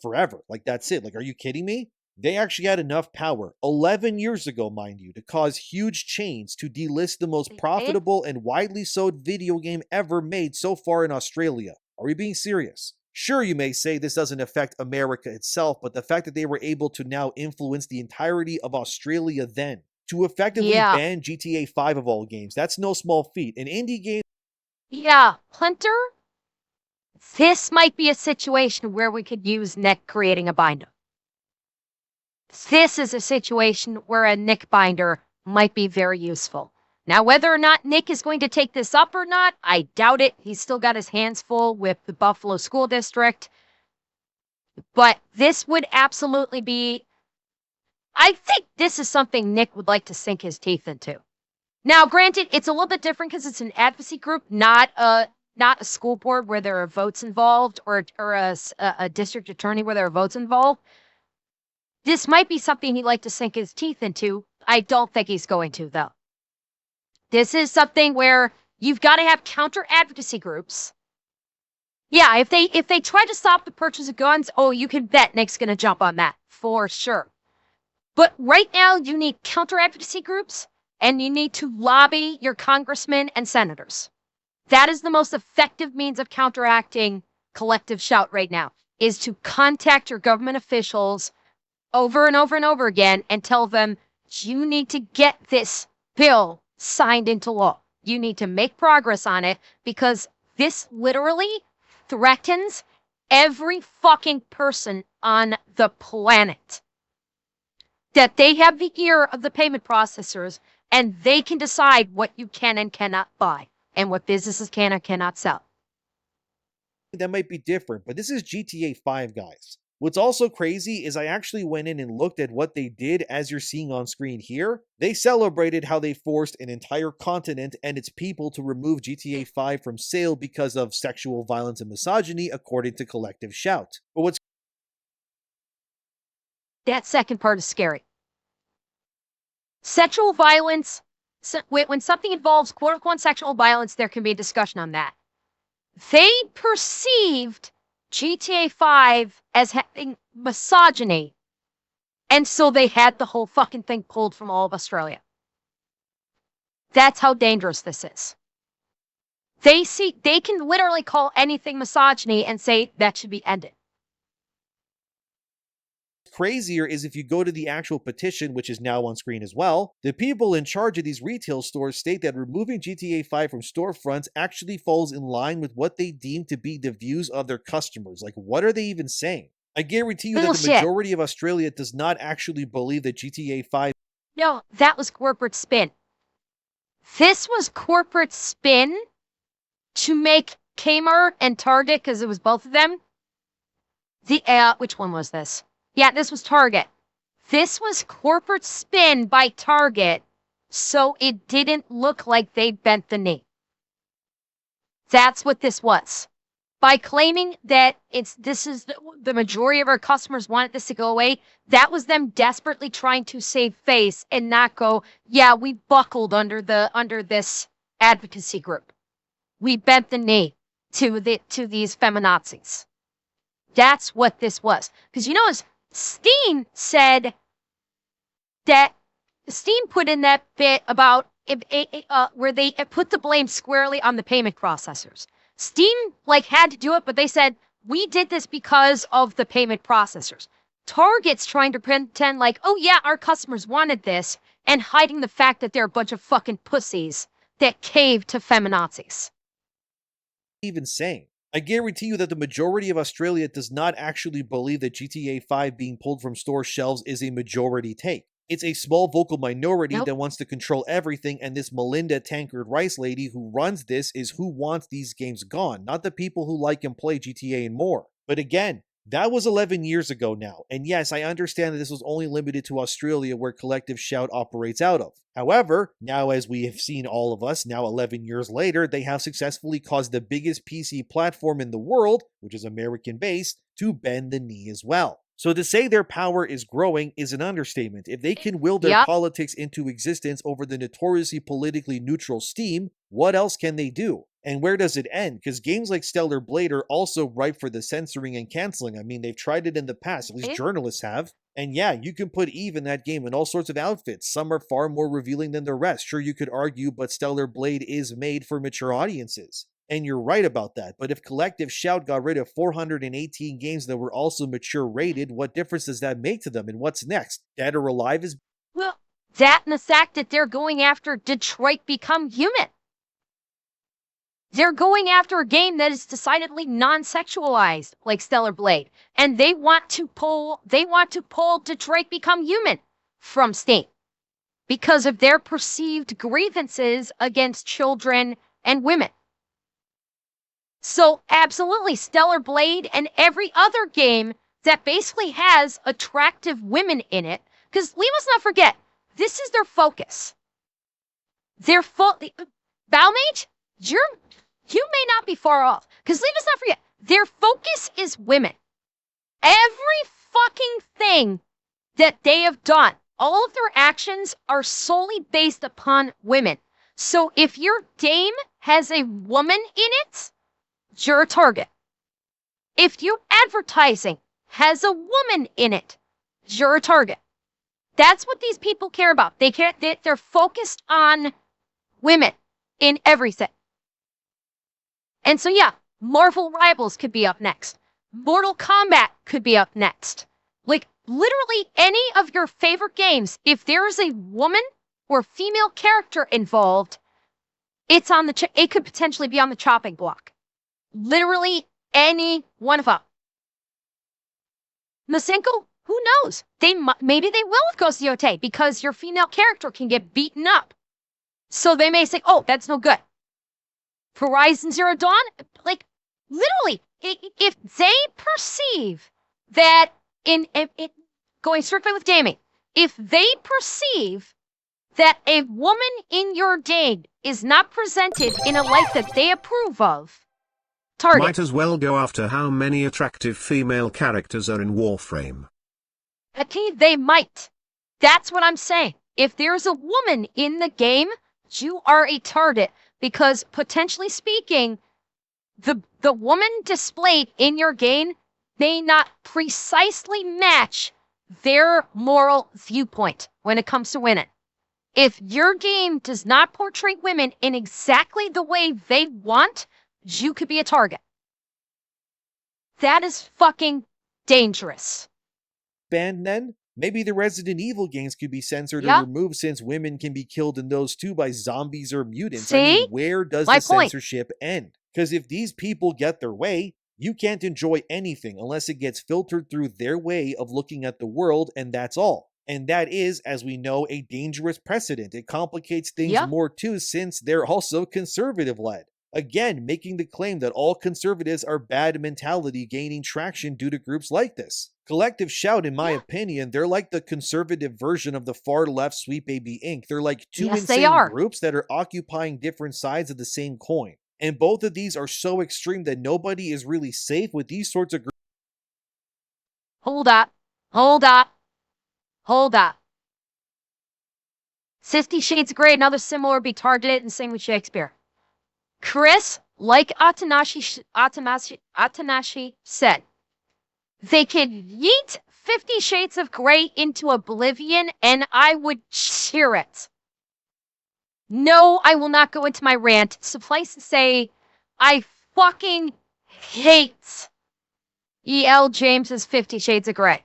forever. Like, that's it. Like, are you kidding me? They actually had enough power, 11 years ago, mind you, to cause huge chains to delist the most profitable and widely sold video game ever made so far in Australia. Are we being serious? Sure, you may say this doesn't affect America itself, but the fact that they were able to now influence the entirety of Australia then, to effectively ban GTA 5 of all games, that's no small feat. An indie game... Yeah, Hunter, this might be a situation where we could use Nick creating a binder. This is a situation where a Nick binder might be very useful. Now, whether or not Nick is going to take this up or not, I doubt it. He's still got his hands full with the Buffalo School District. But this would absolutely be... I think this is something Nick would like to sink his teeth into. Now, granted, it's a little bit different because it's an advocacy group, not a school board where there are votes involved, or a district attorney where there are votes involved. This might be something he'd like to sink his teeth into. I don't think he's going to, though. This is something where you've got to have counter-advocacy groups. Yeah, if they try to stop the purchase of guns, oh, you can bet Nick's going to jump on that, for sure. But right now, you need counter-advocacy groups, and you need to lobby your congressmen and senators. That is the most effective means of counteracting Collective Shout right now, is to contact your government officials over and over and over again and tell them, you need to get this bill signed into law. You need to make progress on it, because this literally threatens every fucking person on the planet. That they have the ear of the payment processors, and they can decide what you can and cannot buy, and what businesses can and cannot sell. That might be different, but this is GTA 5, guys. What's also crazy is I actually went in and looked at what they did, as you're seeing on screen here. They celebrated how they forced an entire continent and its people to remove GTA 5 from sale because of sexual violence and misogyny, according to Collective Shout. But what's... That second part is scary. Sexual violence, when something involves quote-unquote sexual violence, there can be a discussion on that. They perceived GTA 5 as having misogyny, and so they had the whole fucking thing pulled from all of Australia. That's how dangerous this is. They can literally call anything misogyny and say that should be ended. Crazier is if you go to the actual petition, which is now on screen as well, the people in charge of these retail stores state that removing GTA 5 from storefronts actually falls in line with what they deem to be the views of their customers. Like, what are they even saying? I guarantee you that the majority of Australia does not actually believe that GTA 5... No, that was corporate spin. This was corporate spin to make Kmart and Target, because it was both of them. Which one was this? Yeah, this was Target. This was corporate spin by Target, so it didn't look like they bent the knee. That's what this was. By claiming that the majority of our customers wanted this to go away, that was them desperately trying to save face and not go, yeah, we buckled under this advocacy group. We bent the knee to these feminazis. That's what this was. Because Steam said that Steam put in that bit about where they put the blame squarely on the payment processors. Steam had to do it, but they said, we did this because of the payment processors. Target's trying to pretend oh yeah, our customers wanted this, and hiding the fact that they're a bunch of fucking pussies that caved to feminazis. Even saying. I guarantee you that the majority of Australia does not actually believe that GTA 5 being pulled from store shelves is a majority take. It's a small vocal minority that wants to control everything, and this Melinda Tankard Rice lady who runs this is who wants these games gone, not the people who like and play GTA and more. But again, that was 11 years ago now, and yes, I understand that this was only limited to Australia where Collective Shout operates out of. However, now as we have seen all of us, now 11 years later, they have successfully caused the biggest PC platform in the world, which is American-based, to bend the knee as well. So to say their power is growing is an understatement. If they can will their politics into existence over the notoriously politically neutral Steam, what else can they do? And where does it end? Because games like Stellar Blade are also ripe for the censoring and canceling. I mean, they've tried it in the past, at least journalists have. And yeah, you can put Eve in that game in all sorts of outfits. Some are far more revealing than the rest. Sure, you could argue, but Stellar Blade is made for mature audiences. And you're right about that, but if Collective Shout got rid of 418 games that were also mature rated, what difference does that make to them? And what's next? Dead or Alive is... Well, that and the fact that they're going after Detroit Become Human. They're going after a game that is decidedly non-sexualized, like Stellar Blade. And they want to pull Detroit Become Human from Steam because of their perceived grievances against children and women. So absolutely, Stellar Blade and every other game that basically has attractive women in it, because we must not forget, this is their focus. Balmage, you may not be far off, because let us not forget, their focus is women. Every fucking thing that they have done, all of their actions are solely based upon women. So if your game has a woman in it, you're a target. If your advertising has a woman in it, you're a target. That's what these people care about. They're focused on women in everything. And so yeah, Marvel Rivals could be up next. Mortal Kombat could be up next. Like literally any of your favorite games, if there is a woman or female character involved, it could potentially be on the chopping block. Literally any one of them. Masenko, who knows? Maybe they will with Ghost of Yotei because your female character can get beaten up. So they may say, oh, that's no good. Horizon Zero Dawn, like literally, if they perceive that going strictly with gaming, if they perceive that a woman in your game is not presented in a light that they approve of, target. Might as well go after how many attractive female characters are in Warframe. Okay, they might. That's what I'm saying. If there's a woman in the game, you are a target because potentially speaking, the woman displayed in your game may not precisely match their moral viewpoint when it comes to women. If your game does not portray women in exactly the way they want, you could be a target. That is fucking dangerous. Banned then? Maybe the Resident Evil games could be censored or removed since women can be killed in those too by zombies or mutants. See? I mean, where does the censorship end? Because if these people get their way, you can't enjoy anything unless it gets filtered through their way of looking at the world, and that's all. And that is, as we know, a dangerous precedent. It complicates things more too since they're also conservative-led. Again, making the claim that all conservatives are bad mentality gaining traction due to groups like this. Collective Shout, in my opinion, they're like the conservative version of the far-left Sweet Baby Inc. They're like two insane groups that are occupying different sides of the same coin. And both of these are so extreme that nobody is really safe with these sorts of groups. Hold up. Hold up. Hold up. 50 Shades of Grey, another similar, be targeted, and same with Shakespeare. Chris, like Atanashi said, they could yeet 50 Shades of Grey into oblivion, and I would cheer it. No, I will not go into my rant. Suffice to say, I fucking hate E.L. James's 50 Shades of Grey.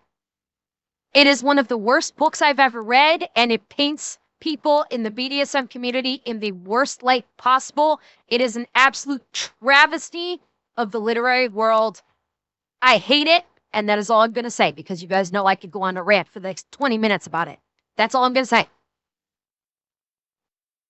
It is one of the worst books I've ever read, and it paints people in the BDSM community in the worst light possible. It is an absolute travesty of the literary world. I hate it, and that is all I'm going to say, because you guys know I could go on a rant for the next 20 minutes about it. That's all I'm going to say.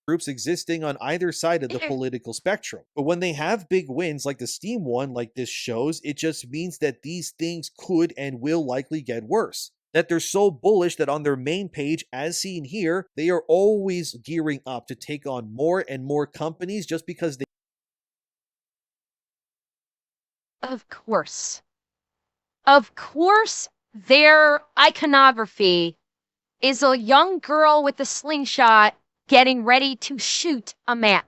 Groups existing on either side of the political spectrum. But when they have big wins like the Steam one, like this shows, it just means that these things could and will likely get worse. That they're so bullish that on their main page, as seen here, they are always gearing up to take on more and more companies just because they... Of course. Of course, their iconography is a young girl with a slingshot getting ready to shoot a man.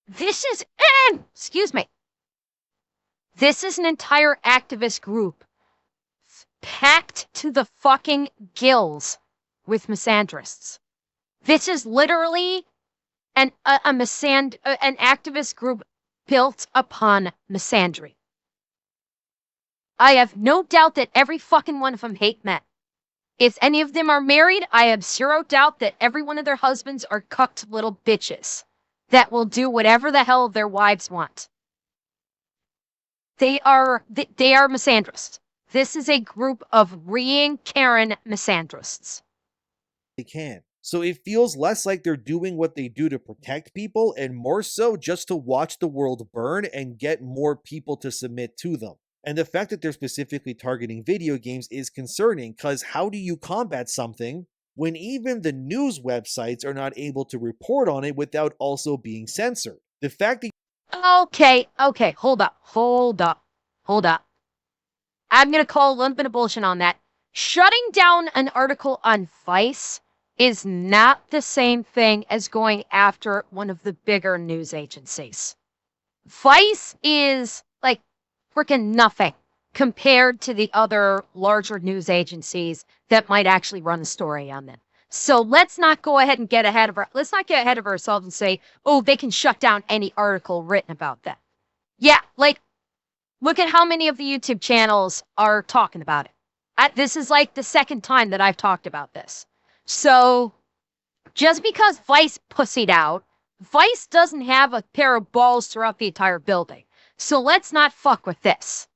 This is, excuse me. This is an entire activist group packed to the fucking gills with misandrists. This is literally an activist group built upon misandry. I have no doubt that every fucking one of them hate men. If any of them are married, I have zero doubt that every one of their husbands are cucked little bitches that will do whatever the hell their wives want. They are misandrists. This is a group of reeing Karen misandrists. They can. So it feels less like they're doing what they do to protect people and more so just to watch the world burn and get more people to submit to them. And the fact that they're specifically targeting video games is concerning, because how do you combat something when even the news websites are not able to report on it without also being censored? The fact that... Okay, hold up. I'm going to call a little bit of bullshit on that. Shutting down an article on Vice is not the same thing as going after one of the bigger news agencies. Vice is like freaking nothing compared to the other larger news agencies that might actually run a story on them. So let's not go ahead and get ahead of ourselves and say, oh, they can shut down any article written about that. Yeah, like, look at how many of the YouTube channels are talking about it. This is like the second time that I've talked about this. So just because Vice pussied out, Vice doesn't have a pair of balls throughout the entire building. So let's not fuck with this.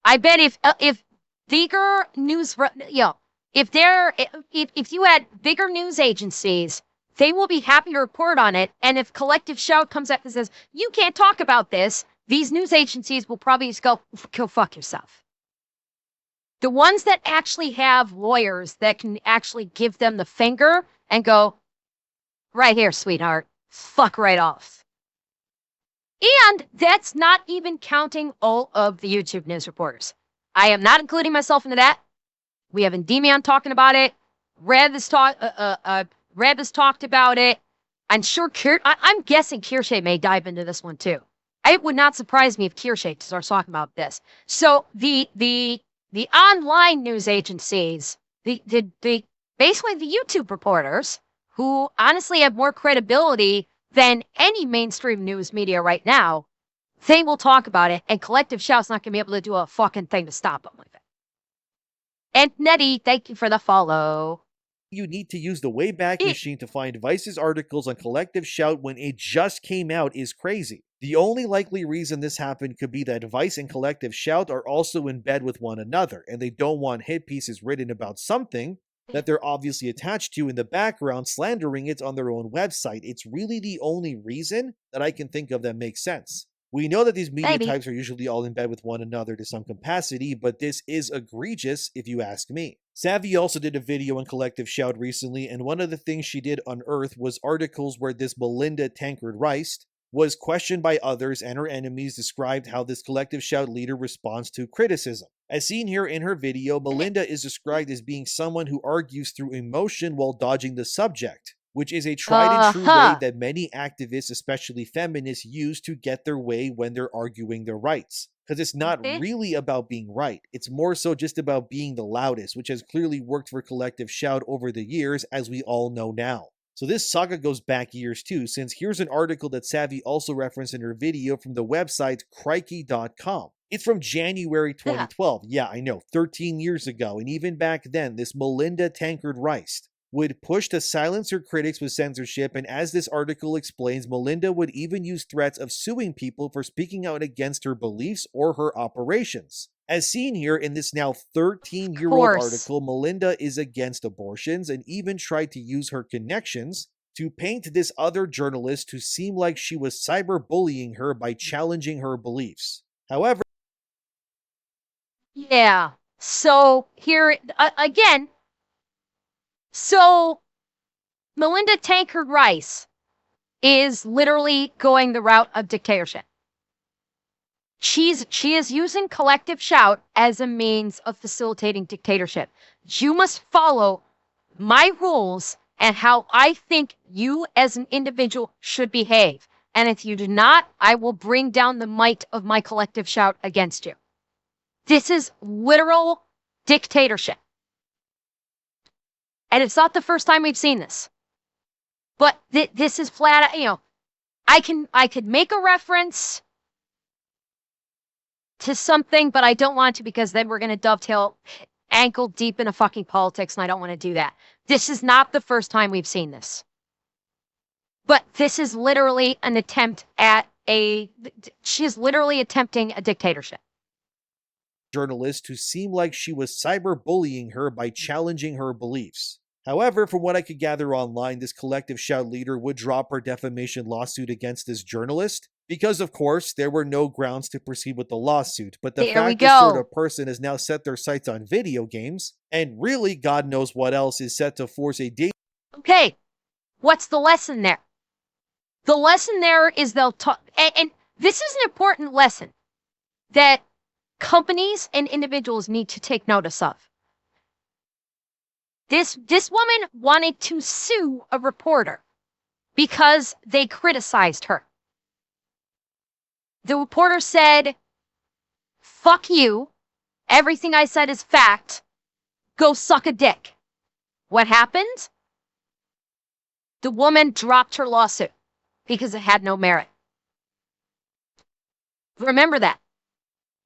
I bet if bigger news, if you had bigger news agencies, they will be happy to report on it. And if Collective Shout comes up and says, you can't talk about this, these news agencies will probably just go fuck yourself. The ones that actually have lawyers that can actually give them the finger and go, right here, sweetheart, fuck right off. And that's not even counting all of the YouTube news reporters. I am not including myself into that. We have ENDYMION talking about it. Reb has talked about it. I'm sure I'm guessing Kirsche may dive into this one too. It would not surprise me if Kirsche starts talking about this. So the online news agencies, basically the YouTube reporters, who honestly have more credibility than any mainstream news media right now, they will talk about it, and Collective Shout's not going to be able to do a fucking thing to stop them with it. And Nettie, thank you for the follow. You need to use the Wayback Machine to find Vice's articles on Collective Shout when it just came out is crazy. The only likely reason this happened could be that Vice and Collective Shout are also in bed with one another, and they don't want hit pieces written about something that they're obviously attached to in the background, slandering it on their own website. It's really the only reason that I can think of that makes sense. We know that these media types are usually all in bed with one another to some capacity, but this is egregious if you ask me. Savvy also did a video on Collective Shout recently, and one of the things she did unearth was articles where this Melinda Tankard-Reist was questioned by others, and her enemies described how this Collective Shout leader responds to criticism. As seen here in her video, Melinda is described as being someone who argues through emotion while dodging the subject, which is a tried and true way that many activists, especially feminists, use to get their way when they're arguing their rights. Because it's not really about being right. It's more so just about being the loudest, which has clearly worked for Collective Shout over the years, as we all know now. So this saga goes back years too, since here's an article that Savvy also referenced in her video from the website crikey.com. It's from January 2012. Yeah, I know, 13 years ago. And even back then, this Melinda Tankard-Reist would push to silence her critics with censorship, and as this article explains, Melinda would even use threats of suing people for speaking out against her beliefs or her operations. As seen here in this now 13-year-old article, Melinda is against abortions and even tried to use her connections to paint this other journalist to seem like she was cyberbullying her by challenging her beliefs. However, yeah, so here again, so Melinda Tankard Rice is literally going the route of dictatorship. She is using collective shout as a means of facilitating dictatorship. You must follow my rules and how I think you as an individual should behave. And if you do not, I will bring down the might of my collective shout against you. This is literal dictatorship. And it's not the first time we've seen this. But this is flat, I could make a reference to something, but I don't want to, because then we're going to dovetail ankle deep into fucking politics, and I don't want to do that. This is not the first time we've seen this. But this is literally an attempt at she's literally attempting a dictatorship. Journalist to seem like she was cyberbullying her by challenging her beliefs. However, from what I could gather online, this collective shout leader would drop her defamation lawsuit against this journalist because, of course, there were no grounds to proceed with the lawsuit. But the fact this sort of person has now set their sights on video games, and really God knows what else is set to force a date. Okay, what's the lesson there? The lesson there is they'll talk, and this is an important lesson that companies and individuals need to take notice of. This woman wanted to sue a reporter because they criticized her. The reporter said, "Fuck you. Everything I said is fact. Go suck a dick." What happened? The woman dropped her lawsuit because it had no merit. Remember that.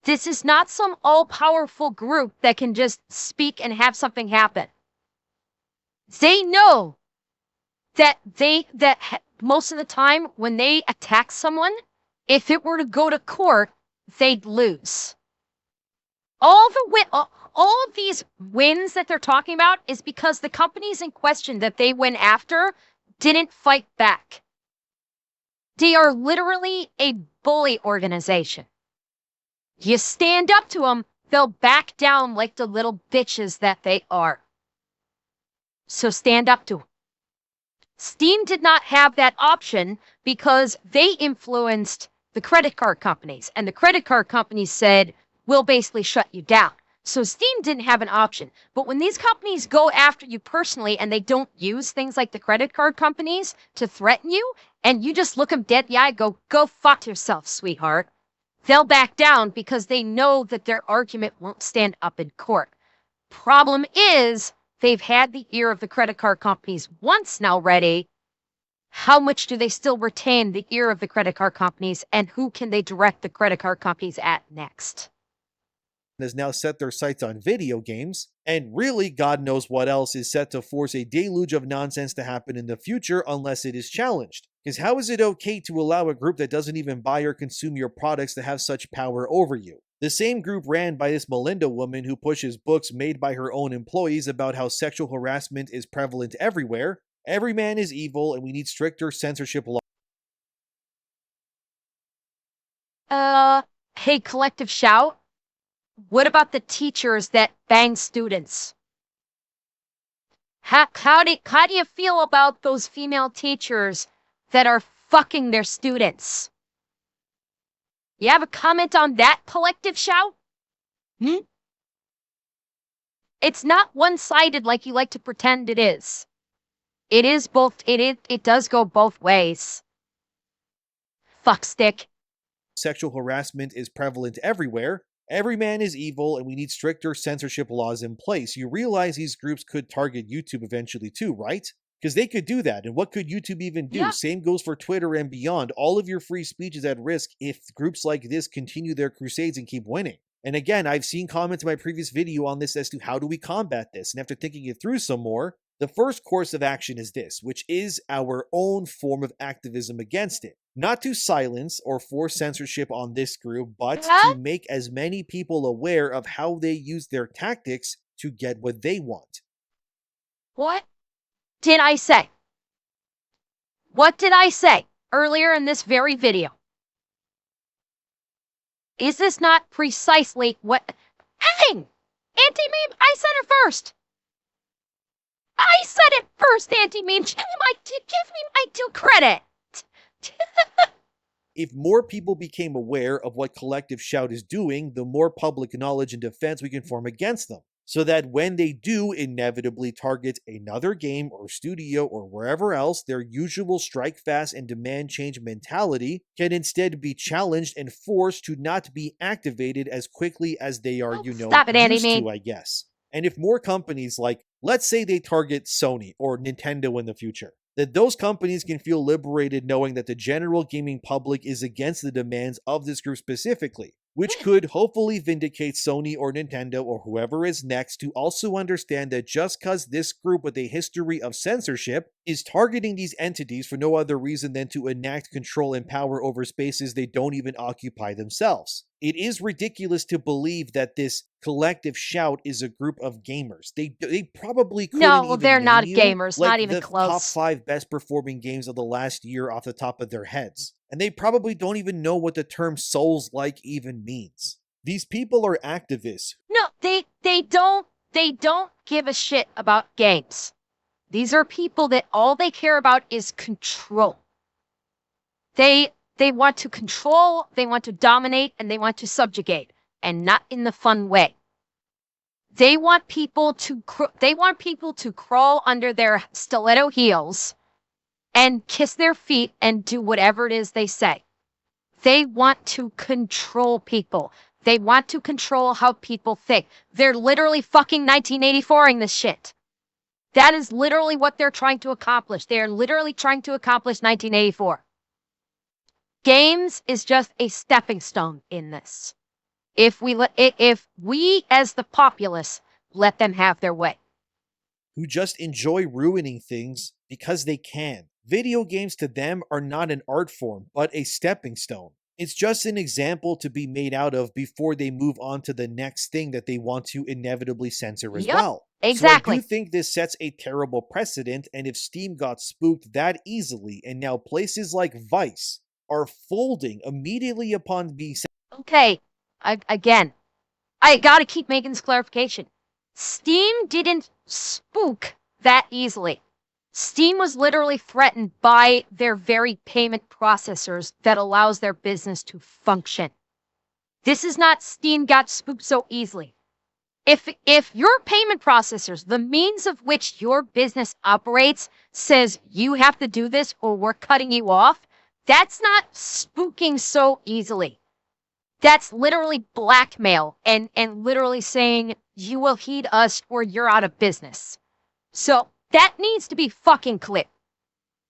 This is not some all-powerful group that can just speak and have something happen. They know that most of the time when they attack someone, if it were to go to court, they'd lose. All of these wins that they're talking about is because the companies in question that they went after didn't fight back. They are literally a bully organization. You stand up to them, they'll back down like the little bitches that they are. So stand up to them. Steam did not have that option because they influenced the credit card companies, and the credit card companies said, "We'll basically shut you down." So Steam didn't have an option. But when these companies go after you personally and they don't use things like the credit card companies to threaten you, and you just look them dead in the eye and go fuck yourself, sweetheart, they'll back down because they know that their argument won't stand up in court. Problem is, they've had the ear of the credit card companies once now ready. How much do they still retain the ear of the credit card companies, and who can they direct the credit card companies at next? Has now set their sights on video games, and really God knows what else is set to force a deluge of nonsense to happen in the future unless it is challenged. Because how is it okay to allow a group that doesn't even buy or consume your products to have such power over you? The same group ran by this Melinda woman who pushes books made by her own employees about how sexual harassment is prevalent everywhere. Every man is evil and we need stricter censorship laws. Hey, collective shout. What about the teachers that bang students? How do you feel about those female teachers that are fucking their students? You have a comment on that, collective shout? It's not one-sided like you like to pretend it is. It is both. It does go both ways. Fuckstick. Sexual harassment is prevalent everywhere. Every man is evil and we need stricter censorship laws in place. You realize these groups could target YouTube eventually too, right? Because they could do that. And what could YouTube even do? Yeah. Same goes for Twitter and beyond. All of your free speech is at risk if groups like this continue their crusades and keep winning. And again, I've seen comments in my previous video on this as to how do we combat this. And after thinking it through some more, The first course of action is this, which is our own form of activism against it. Not to silence or force censorship on this group, but to make as many people aware of how they use their tactics to get what they want. What did I say? What did I say earlier in this very video? Is this not precisely what... Hey! Anti-meme, I said it first! I said it first, Anti-meme! Give me my due credit! If more people became aware of what Collective Shout is doing, the more public knowledge and defense we can form against them. So that when they do inevitably target another game or studio or wherever else, their usual strike fast and demand change mentality can instead be challenged and forced to not be activated as quickly as they are, used to, I guess. And if more companies like, let's say they target Sony or Nintendo in the future, that those companies can feel liberated knowing that the general gaming public is against the demands of this group specifically, which could hopefully vindicate Sony or Nintendo or whoever is next to also understand that just cause this group with a history of censorship is targeting these entities for no other reason than to enact control and power over spaces they don't even occupy themselves. It is ridiculous to believe that this Collective Shout is a group of gamers. They probably couldn't even they're not name gamers, like not even the close. top 5 best performing games of the last year off the top of their heads. And they probably don't even know what the term Souls-like even means. These people are activists. No, they don't give a shit about games. These are people that all they care about is control. They want to control, they want to dominate, and they want to subjugate, and not in the fun way. They want people to crawl under their stiletto heels and kiss their feet and do whatever it is they say. They want to control people. They want to control how people think. They're literally fucking 1984ing this shit. That is literally what they're trying to accomplish. They are literally trying to accomplish 1984. Games is just a stepping stone in this. If we as the populace let them have their way. Who just enjoy ruining things because they can. Video games to them are not an art form, but a stepping stone. It's just an example to be made out of before they move on to the next thing that they want to inevitably censor as well. Exactly. So I do think this sets a terrible precedent, and if Steam got spooked that easily, and now places like Vice are folding immediately upon being... Okay, again, I gotta keep making this clarification. Steam didn't spook that easily. Steam was literally threatened by their very payment processors that allows their business to function. This is not Steam got spooked so easily. If your payment processors, the means of which your business operates, says you have to do this or we're cutting you off, that's not spooking so easily. That's literally blackmail and literally saying you will heed us or you're out of business. So that needs to be fucking clear.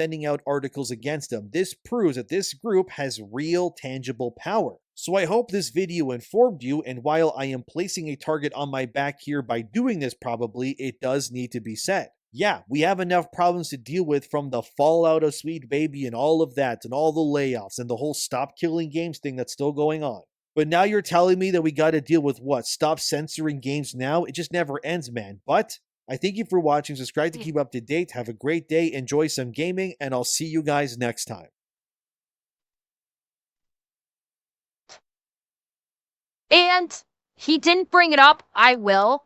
Sending out articles against them. This proves that this group has real tangible power. So I hope this video informed you, and while I am placing a target on my back here by doing this probably, it does need to be said. Yeah, we have enough problems to deal with from the fallout of Sweet Baby and all of that, and all the layoffs, and the whole stop killing games thing that's still going on. But now you're telling me that we gotta deal with what? Stop censoring games now? It just never ends, man. But I thank you for watching. Subscribe to keep up to date. Have a great day. Enjoy some gaming, and I'll see you guys next time. And he didn't bring it up. I will.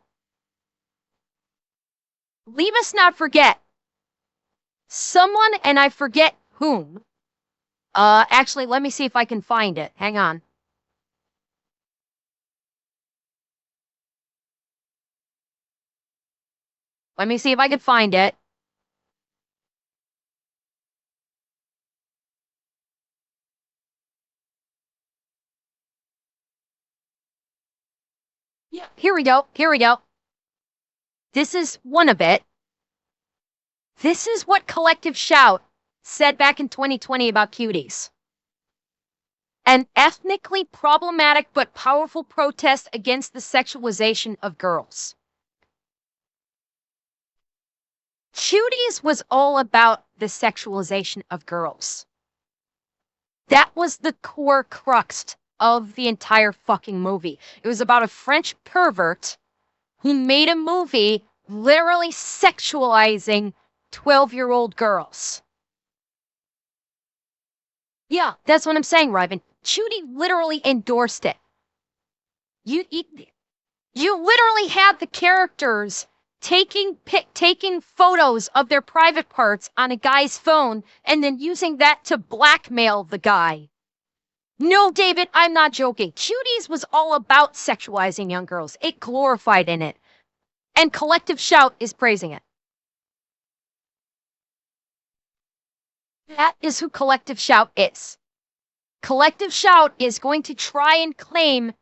Leave us not forget. Someone, and I forget whom. Actually, let me see if I can find it. Hang on. Let me see if I can find it. Yeah, here we go. Here we go. This is one of it. This is what Collective Shout said back in 2020 about cuties. An ethnically problematic but powerful protest against the sexualization of girls. Cuties was all about the sexualization of girls. That was the core crux of the entire fucking movie. It was about a French pervert who made a movie literally sexualizing 12-year-old girls. Yeah, that's what I'm saying, Ryvan. Cutie literally endorsed it. You literally had the characters taking photos of their private parts on a guy's phone and then using that to blackmail the guy. No, David, I'm not joking. Cuties was all about sexualizing young girls. It glorified in it. And Collective Shout is praising it. That is who Collective Shout is. Collective Shout is going to try and claim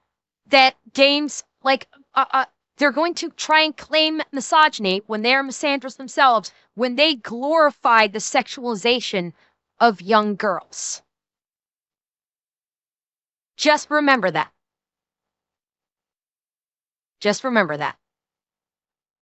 that games like they're going to try and claim misogyny when they're misandrous themselves when they glorify the sexualization of young girls. Just remember that. Just remember that.